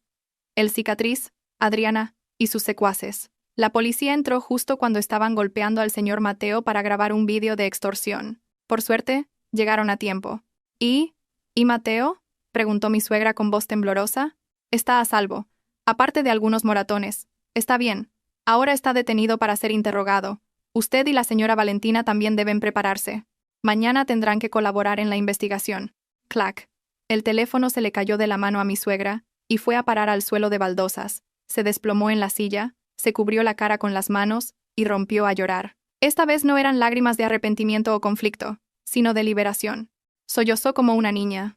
El cicatriz, Adriana y sus secuaces». La policía entró justo cuando estaban golpeando al señor Mateo para grabar un vídeo de extorsión. Por suerte, llegaron a tiempo. ¿Y Mateo?», preguntó mi suegra con voz temblorosa. «Está a salvo, aparte de algunos moratones. Está bien. Ahora está detenido para ser interrogado. Usted y la señora Valentina también deben prepararse. Mañana tendrán que colaborar en la investigación». Clac. El teléfono se le cayó de la mano a mi suegra y fue a parar al suelo de baldosas. Se desplomó en la silla, se cubrió la cara con las manos y rompió a llorar. Esta vez no eran lágrimas de arrepentimiento o conflicto, sino de liberación. Sollozó como una niña.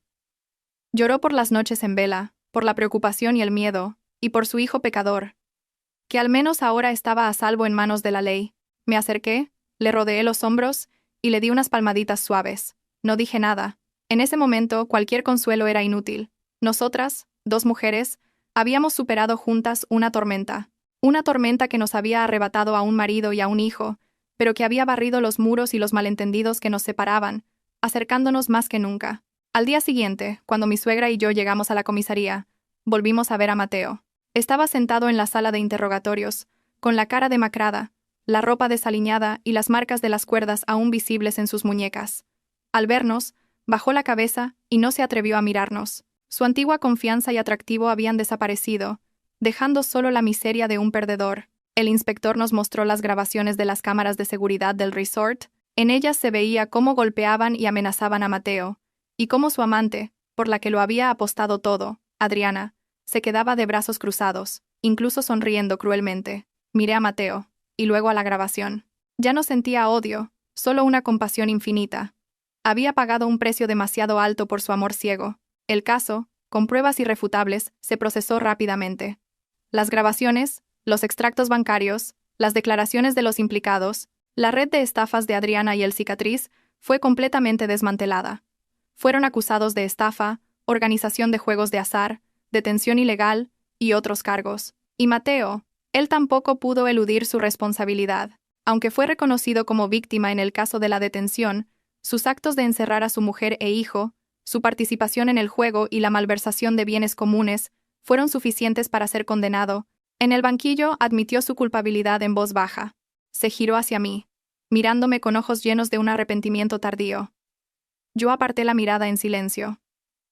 Lloró por las noches en vela, por la preocupación y el miedo, y por su hijo pecador, que al menos ahora estaba a salvo en manos de la ley. Me acerqué, le rodeé los hombros y le di unas palmaditas suaves. No dije nada. En ese momento cualquier consuelo era inútil. Nosotras, 2 mujeres, habíamos superado juntas una tormenta. Una tormenta que nos había arrebatado a un marido y a un hijo, pero que había barrido los muros y los malentendidos que nos separaban, acercándonos más que nunca. Al día siguiente, cuando mi suegra y yo llegamos a la comisaría, volvimos a ver a Mateo. Estaba sentado en la sala de interrogatorios, con la cara demacrada, la ropa desaliñada y las marcas de las cuerdas aún visibles en sus muñecas. Al vernos, bajó la cabeza y no se atrevió a mirarnos. Su antigua confianza y atractivo habían desaparecido, dejando solo la miseria de un perdedor. El inspector nos mostró las grabaciones de las cámaras de seguridad del resort. En ellas se veía cómo golpeaban y amenazaban a Mateo, y cómo su amante, por la que lo había apostado todo, Adriana, se quedaba de brazos cruzados, incluso sonriendo cruelmente. Miré a Mateo, y luego a la grabación. Ya no sentía odio, solo una compasión infinita. Había pagado un precio demasiado alto por su amor ciego. El caso, con pruebas irrefutables, se procesó rápidamente. Las grabaciones, los extractos bancarios, las declaraciones de los implicados, la red de estafas de Adriana y el cicatriz fue completamente desmantelada. Fueron acusados de estafa, organización de juegos de azar, detención ilegal y otros cargos. Y Mateo, él tampoco pudo eludir su responsabilidad. Aunque fue reconocido como víctima en el caso de la detención, sus actos de encerrar a su mujer e hijo, su participación en el juego y la malversación de bienes comunes fueron suficientes para ser condenado. En el banquillo admitió su culpabilidad en voz baja. Se giró hacia mí, mirándome con ojos llenos de un arrepentimiento tardío. Yo aparté la mirada en silencio.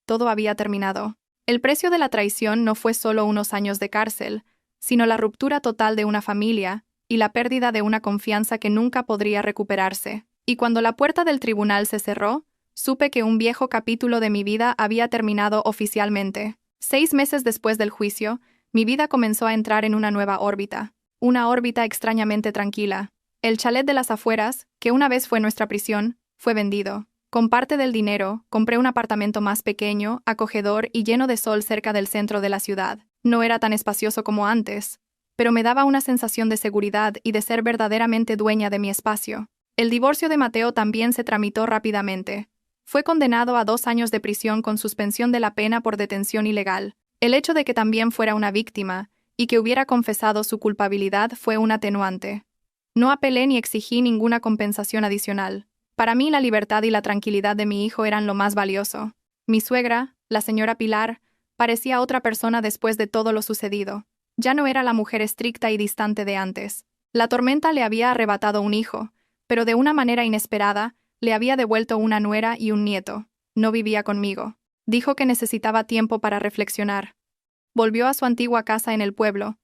Todo había terminado. El precio de la traición no fue solo unos años de cárcel, sino la ruptura total de una familia y la pérdida de una confianza que nunca podría recuperarse. Y cuando la puerta del tribunal se cerró, supe que un viejo capítulo de mi vida había terminado oficialmente. 6 meses después del juicio, mi vida comenzó a entrar en una nueva órbita. una órbita extrañamente tranquila. El chalet de las afueras, que una vez fue nuestra prisión, fue vendido. Con parte del dinero, compré un apartamento más pequeño, acogedor y lleno de sol cerca del centro de la ciudad. No era tan espacioso como antes, pero me daba una sensación de seguridad y de ser verdaderamente dueña de mi espacio. El divorcio de Mateo también se tramitó rápidamente. Fue condenado a 2 años de prisión con suspensión de la pena por detención ilegal. El hecho de que también fuera una víctima y que hubiera confesado su culpabilidad fue un atenuante. No apelé ni exigí ninguna compensación adicional. Para mí la libertad y la tranquilidad de mi hijo eran lo más valioso. Mi suegra, la señora Pilar, parecía otra persona después de todo lo sucedido. Ya no era la mujer estricta y distante de antes. La tormenta le había arrebatado un hijo, pero de una manera inesperada, le había devuelto una nuera y un nieto. No vivía conmigo. Dijo que necesitaba tiempo para reflexionar. Volvió a su antigua casa en el pueblo,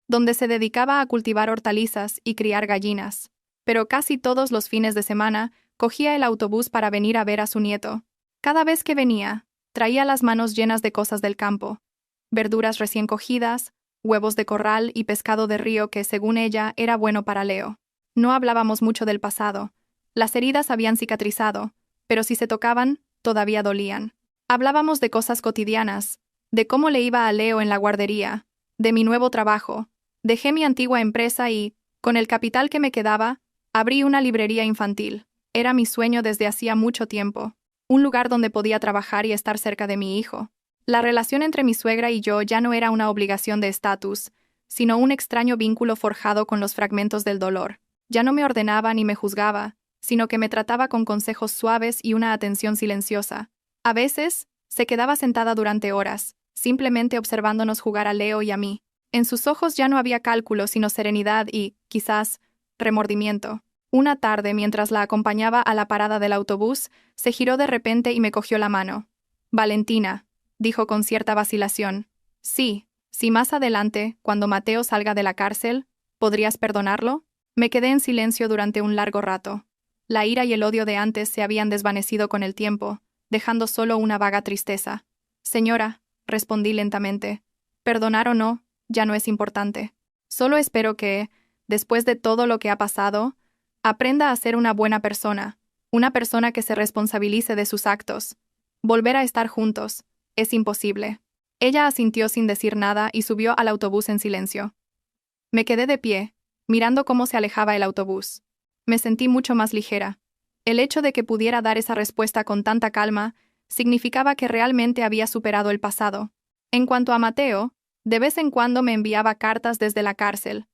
donde se dedicaba a cultivar hortalizas y criar gallinas. Pero casi todos los fines de semana, cogía el autobús para venir a ver a su nieto. Cada vez que venía, traía las manos llenas de cosas del campo. Verduras recién cogidas, huevos de corral y pescado de río que, según ella, era bueno para Leo. No hablábamos mucho del pasado. Las heridas habían cicatrizado, pero si se tocaban, todavía dolían. Hablábamos de cosas cotidianas, de cómo le iba a Leo en la guardería, de mi nuevo trabajo. Dejé mi antigua empresa y, con el capital que me quedaba, abrí una librería infantil. Era mi sueño desde hacía mucho tiempo. Un lugar donde podía trabajar y estar cerca de mi hijo. La relación entre mi suegra y yo ya no era una obligación de estatus, sino un extraño vínculo forjado con los fragmentos del dolor. Ya no me ordenaba ni me juzgaba, sino que me trataba con consejos suaves y una atención silenciosa. A veces, se quedaba sentada durante horas, simplemente observándonos jugar a Leo y a mí. En sus ojos ya no había cálculo, sino serenidad y, quizás, remordimiento. Una tarde, mientras la acompañaba a la parada del autobús, se giró de repente y me cogió la mano. «Valentina», dijo con cierta vacilación. «Sí, si más adelante, cuando Mateo salga de la cárcel, ¿podrías perdonarlo?» Me quedé en silencio durante un largo rato. La ira y el odio de antes se habían desvanecido con el tiempo, dejando solo una vaga tristeza. «Señora», respondí lentamente, «perdonar o no, ya no es importante. Solo espero que, después de todo lo que ha pasado, aprenda a ser una buena persona, una persona que se responsabilice de sus actos. Volver a estar juntos es imposible». Ella asintió sin decir nada y subió al autobús en silencio. Me quedé de pie, mirando cómo se alejaba el autobús. Me sentí mucho más ligera. El hecho de que pudiera dar esa respuesta con tanta calma significaba que realmente había superado el pasado. En cuanto a Mateo, de vez en cuando me enviaba cartas desde la cárcel.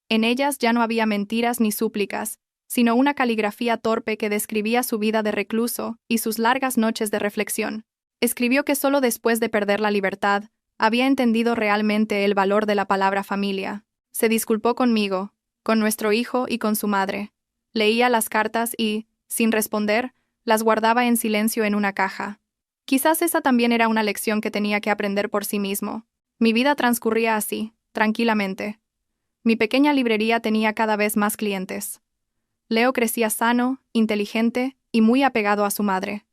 En ellas ya no había mentiras ni súplicas, sino una caligrafía torpe que describía su vida de recluso y sus largas noches de reflexión. Escribió que solo después de perder la libertad había entendido realmente el valor de la palabra familia. Se disculpó conmigo, con nuestro hijo y con su madre. Leía las cartas y, sin responder, las guardaba en silencio en una caja. Quizás esa también era una lección que tenía que aprender por sí mismo. Mi vida transcurría así, tranquilamente. Mi pequeña librería tenía cada vez más clientes. Leo crecía sano, inteligente y muy apegado a su madre.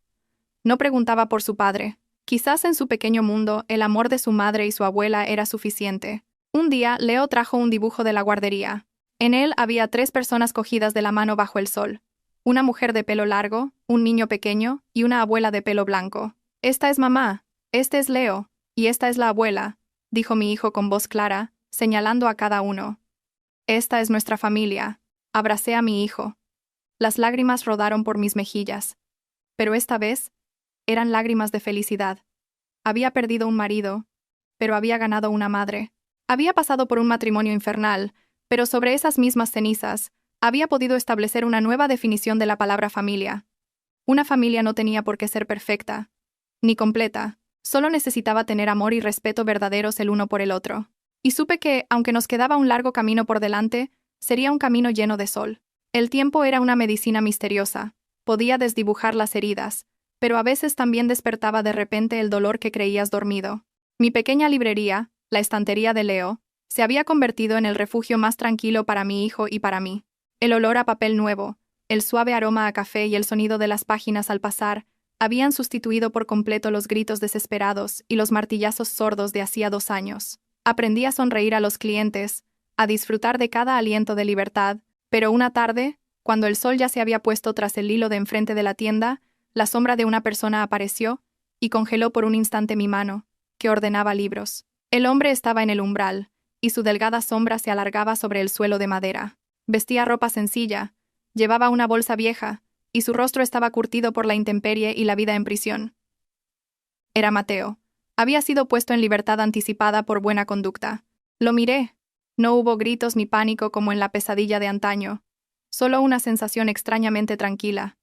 No preguntaba por su padre. Quizás en su pequeño mundo el amor de su madre y su abuela era suficiente. Un día, Leo trajo un dibujo de la guardería. En él había 3 personas cogidas de la mano bajo el sol. Una mujer de pelo largo, un niño pequeño y una abuela de pelo blanco. «Esta es mamá, este es Leo, y esta es la abuela», dijo mi hijo con voz clara, señalando a cada uno. «Esta es nuestra familia». Abracé a mi hijo. Las lágrimas rodaron por mis mejillas. Pero esta vez, eran lágrimas de felicidad. Había perdido un marido, pero había ganado una madre. Había pasado por un matrimonio infernal, pero sobre esas mismas cenizas, había podido establecer una nueva definición de la palabra familia. Una familia no tenía por qué ser perfecta, ni completa, solo necesitaba tener amor y respeto verdaderos el uno por el otro. Y supe que, aunque nos quedaba un largo camino por delante, sería un camino lleno de sol. El tiempo era una medicina misteriosa, podía desdibujar las heridas, pero a veces también despertaba de repente el dolor que creías dormido. Mi pequeña librería, la estantería de Leo, se había convertido en el refugio más tranquilo para mi hijo y para mí. El olor a papel nuevo, el suave aroma a café y el sonido de las páginas al pasar habían sustituido por completo los gritos desesperados y los martillazos sordos de hacía 2 años. Aprendí a sonreír a los clientes, a disfrutar de cada aliento de libertad, pero una tarde, cuando el sol ya se había puesto tras el hilo de enfrente de la tienda, la sombra de una persona apareció y congeló por un instante mi mano, que ordenaba libros. El hombre estaba en el umbral, y su delgada sombra se alargaba sobre el suelo de madera. Vestía ropa sencilla, llevaba una bolsa vieja, y su rostro estaba curtido por la intemperie y la vida en prisión. Era Mateo. Había sido puesto en libertad anticipada por buena conducta. Lo miré. No hubo gritos ni pánico como en la pesadilla de antaño. Solo una sensación extrañamente tranquila.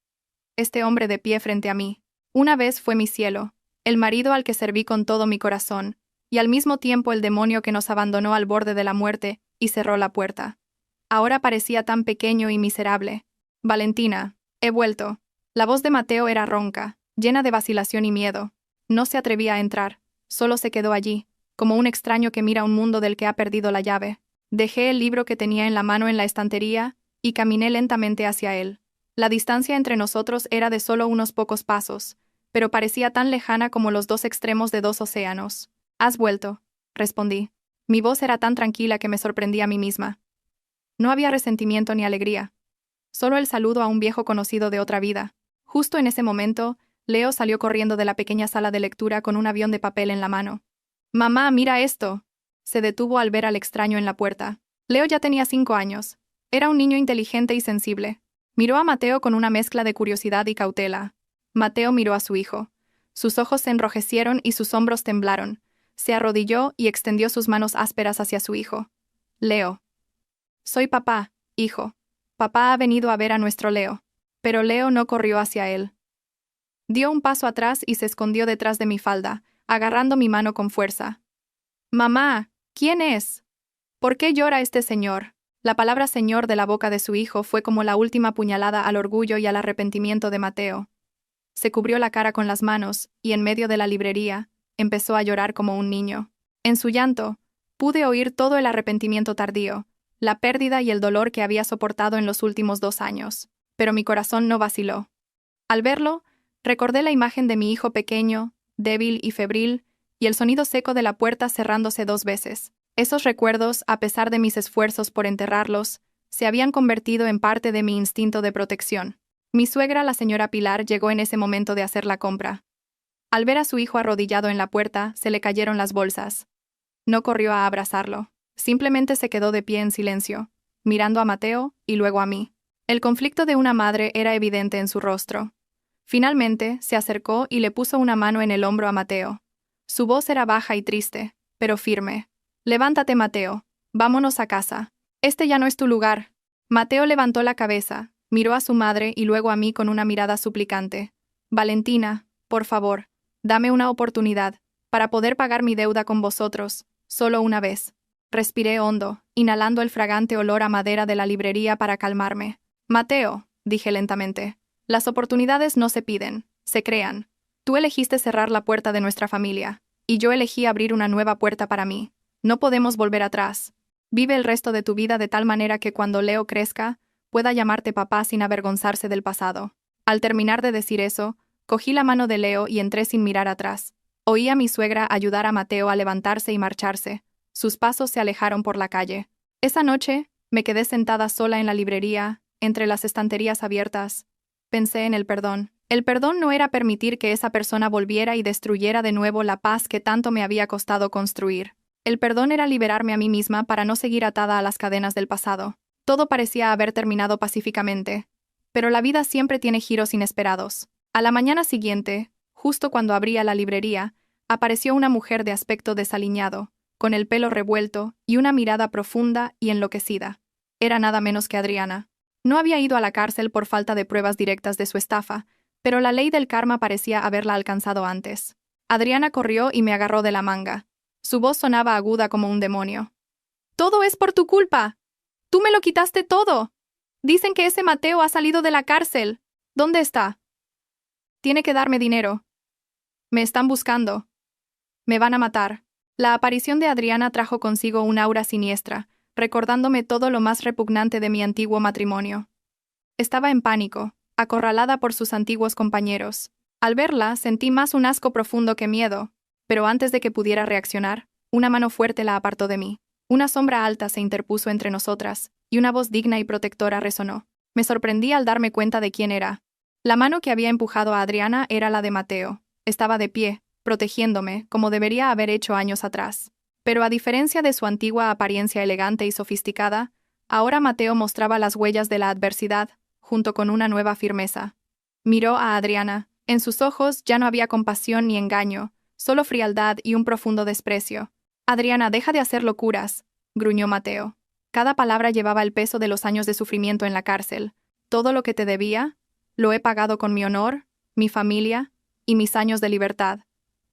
Este hombre de pie frente a mí. Una vez fue mi cielo, el marido al que serví con todo mi corazón, y al mismo tiempo el demonio que nos abandonó al borde de la muerte y cerró la puerta. Ahora parecía tan pequeño y miserable. Valentina, he vuelto. La voz de Mateo era ronca, llena de vacilación y miedo. No se atrevía a entrar, solo se quedó allí, como un extraño que mira un mundo del que ha perdido la llave. Dejé el libro que tenía en la mano en la estantería y caminé lentamente hacia él. La distancia entre nosotros era de solo unos pocos pasos, pero parecía tan lejana como los dos extremos de dos océanos. «Has vuelto», respondí. Mi voz era tan tranquila que me sorprendí a mí misma. No había resentimiento ni alegría. Solo el saludo a un viejo conocido de otra vida. Justo en ese momento, Leo salió corriendo de la pequeña sala de lectura con un avión de papel en la mano. «Mamá, mira esto». Se detuvo al ver al extraño en la puerta. Leo ya tenía 5 años. Era un niño inteligente y sensible. Miró a Mateo con una mezcla de curiosidad y cautela. Mateo miró a su hijo. Sus ojos se enrojecieron y sus hombros temblaron. Se arrodilló y extendió sus manos ásperas hacia su hijo. «Leo». «Soy papá, hijo. Papá ha venido a ver a nuestro Leo». Pero Leo no corrió hacia él. Dio un paso atrás y se escondió detrás de mi falda, agarrando mi mano con fuerza. «Mamá, ¿quién es? ¿Por qué llora este señor?». La palabra señor de la boca de su hijo fue como la última puñalada al orgullo y al arrepentimiento de Mateo. Se cubrió la cara con las manos y, en medio de la librería, empezó a llorar como un niño. En su llanto, pude oír todo el arrepentimiento tardío, la pérdida y el dolor que había soportado en los últimos 2 años. Pero mi corazón no vaciló. Al verlo, recordé la imagen de mi hijo pequeño, débil y febril, y el sonido seco de la puerta cerrándose 2 veces. Esos recuerdos, a pesar de mis esfuerzos por enterrarlos, se habían convertido en parte de mi instinto de protección. Mi suegra, la señora Pilar, llegó en ese momento de hacer la compra. Al ver a su hijo arrodillado en la puerta, se le cayeron las bolsas. No corrió a abrazarlo. Simplemente se quedó de pie en silencio, mirando a Mateo y luego a mí. El conflicto de una madre era evidente en su rostro. Finalmente, se acercó y le puso una mano en el hombro a Mateo. Su voz era baja y triste, pero firme. «Levántate, Mateo. Vámonos a casa. Este ya no es tu lugar». Mateo levantó la cabeza, miró a su madre y luego a mí con una mirada suplicante. «Valentina, por favor, dame una oportunidad, para poder pagar mi deuda con vosotros, solo una vez». Respiré hondo, inhalando el fragante olor a madera de la librería para calmarme. «Mateo», dije lentamente, «las oportunidades no se piden, se crean. Tú elegiste cerrar la puerta de nuestra familia, y yo elegí abrir una nueva puerta para mí. No podemos volver atrás. Vive el resto de tu vida de tal manera que cuando Leo crezca, pueda llamarte papá sin avergonzarse del pasado». Al terminar de decir eso, cogí la mano de Leo y entré sin mirar atrás. Oí a mi suegra ayudar a Mateo a levantarse y marcharse. Sus pasos se alejaron por la calle. Esa noche, me quedé sentada sola en la librería, entre las estanterías abiertas. Pensé en el perdón. El perdón no era permitir que esa persona volviera y destruyera de nuevo la paz que tanto me había costado construir. El perdón era liberarme a mí misma para no seguir atada a las cadenas del pasado. Todo parecía haber terminado pacíficamente. Pero la vida siempre tiene giros inesperados. A la mañana siguiente, justo cuando abría la librería, apareció una mujer de aspecto desaliñado, con el pelo revuelto y una mirada profunda y enloquecida. Era nada menos que Adriana. No había ido a la cárcel por falta de pruebas directas de su estafa, pero la ley del karma parecía haberla alcanzado antes. Adriana corrió y me agarró de la manga. Su voz sonaba aguda como un demonio. «Todo es por tu culpa. Tú me lo quitaste todo. Dicen que ese Mateo ha salido de la cárcel. ¿Dónde está? Tiene que darme dinero. Me están buscando. Me van a matar». La aparición de Adriana trajo consigo un aura siniestra, recordándome todo lo más repugnante de mi antiguo matrimonio. Estaba en pánico, acorralada por sus antiguos compañeros. Al verla, sentí más un asco profundo que miedo, pero antes de que pudiera reaccionar, una mano fuerte la apartó de mí. Una sombra alta se interpuso entre nosotras, y una voz digna y protectora resonó. Me sorprendí al darme cuenta de quién era. La mano que había empujado a Adriana era la de Mateo. Estaba de pie, protegiéndome, como debería haber hecho años atrás. Pero a diferencia de su antigua apariencia elegante y sofisticada, ahora Mateo mostraba las huellas de la adversidad, junto con una nueva firmeza. Miró a Adriana. En sus ojos ya no había compasión ni engaño, solo frialdad y un profundo desprecio. Adriana, deja de hacer locuras, gruñó Mateo. Cada palabra llevaba el peso de los años de sufrimiento en la cárcel. Todo lo que te debía, lo he pagado con mi honor, mi familia y mis años de libertad.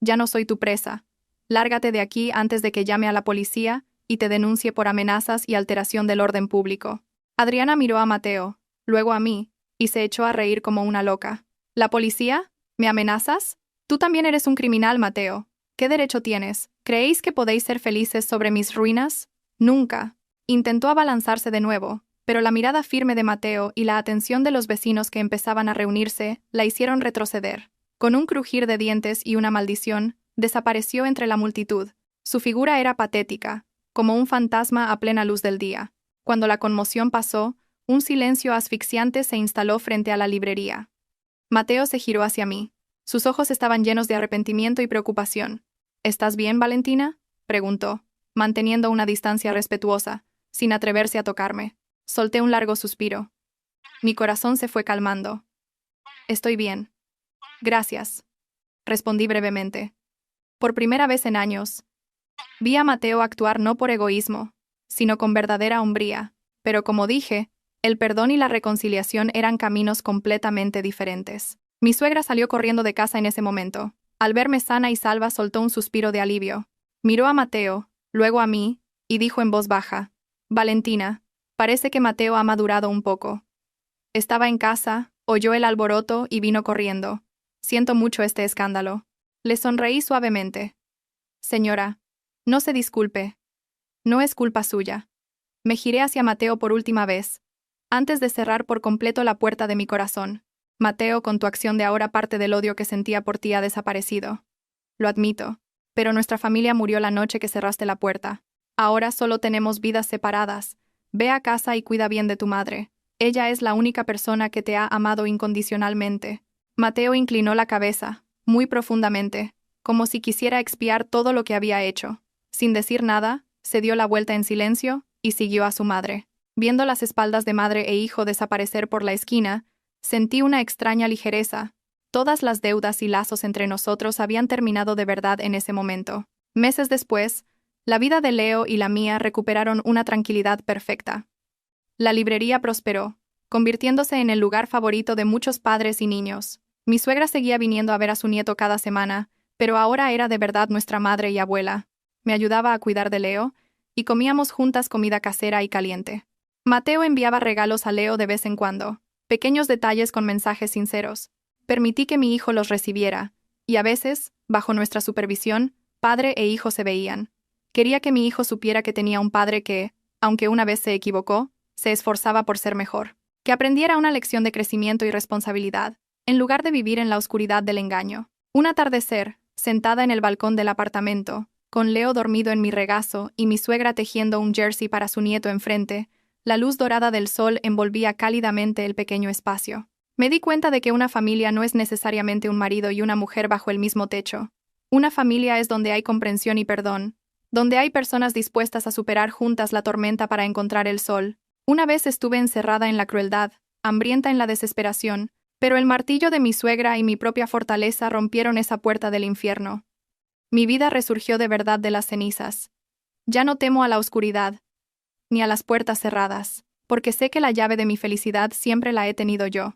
Ya no soy tu presa. Lárgate de aquí antes de que llame a la policía y te denuncie por amenazas y alteración del orden público. Adriana miró a Mateo, luego a mí, y se echó a reír como una loca. ¿La policía? ¿Me amenazas? Tú también eres un criminal, Mateo. ¿Qué derecho tienes? ¿Creéis que podéis ser felices sobre mis ruinas? Nunca. Intentó abalanzarse de nuevo, pero la mirada firme de Mateo y la atención de los vecinos que empezaban a reunirse la hicieron retroceder. Con un crujir de dientes y una maldición, desapareció entre la multitud. Su figura era patética, como un fantasma a plena luz del día. Cuando la conmoción pasó, un silencio asfixiante se instaló frente a la librería. Mateo se giró hacia mí. Sus ojos estaban llenos de arrepentimiento y preocupación. ¿Estás bien, Valentina?, preguntó, manteniendo una distancia respetuosa, sin atreverse a tocarme. Solté un largo suspiro. Mi corazón se fue calmando. Estoy bien. Gracias, respondí brevemente. Por primera vez en años, vi a Mateo actuar no por egoísmo, sino con verdadera hombría, pero como dije, el perdón y la reconciliación eran caminos completamente diferentes. Mi suegra salió corriendo de casa en ese momento. Al verme sana y salva, soltó un suspiro de alivio. Miró a Mateo, luego a mí, y dijo en voz baja: Valentina, parece que Mateo ha madurado un poco. Estaba en casa, oyó el alboroto y vino corriendo. Siento mucho este escándalo. Le sonreí suavemente. Señora, no se disculpe. No es culpa suya. Me giré hacia Mateo por última vez, antes de cerrar por completo la puerta de mi corazón. Mateo, con tu acción de ahora parte del odio que sentía por ti ha desaparecido. Lo admito, pero nuestra familia murió la noche que cerraste la puerta. Ahora solo tenemos vidas separadas. Ve a casa y cuida bien de tu madre. Ella es la única persona que te ha amado incondicionalmente. Mateo inclinó la cabeza, muy profundamente, como si quisiera expiar todo lo que había hecho. Sin decir nada, se dio la vuelta en silencio y siguió a su madre. Viendo las espaldas de madre e hijo desaparecer por la esquina, sentí una extraña ligereza. Todas las deudas y lazos entre nosotros habían terminado de verdad en ese momento. Meses después, la vida de Leo y la mía recuperaron una tranquilidad perfecta. La librería prosperó, convirtiéndose en el lugar favorito de muchos padres y niños. Mi suegra seguía viniendo a ver a su nieto cada semana, pero ahora era de verdad nuestra madre y abuela. Me ayudaba a cuidar de Leo, y comíamos juntas comida casera y caliente. Mateo enviaba regalos a Leo de vez en cuando, pequeños detalles con mensajes sinceros. Permití que mi hijo los recibiera, y a veces, bajo nuestra supervisión, padre e hijo se veían. Quería que mi hijo supiera que tenía un padre que, aunque una vez se equivocó, se esforzaba por ser mejor. Que aprendiera una lección de crecimiento y responsabilidad, en lugar de vivir en la oscuridad del engaño. Un atardecer, sentada en el balcón del apartamento, con Leo dormido en mi regazo y mi suegra tejiendo un jersey para su nieto enfrente, la luz dorada del sol envolvía cálidamente el pequeño espacio. Me di cuenta de que una familia no es necesariamente un marido y una mujer bajo el mismo techo. Una familia es donde hay comprensión y perdón, donde hay personas dispuestas a superar juntas la tormenta para encontrar el sol. Una vez estuve encerrada en la crueldad, hambrienta en la desesperación, pero el martillo de mi suegra y mi propia fortaleza rompieron esa puerta del infierno. Mi vida resurgió de verdad de las cenizas. Ya no temo a la oscuridad, ni a las puertas cerradas, porque sé que la llave de mi felicidad siempre la he tenido yo.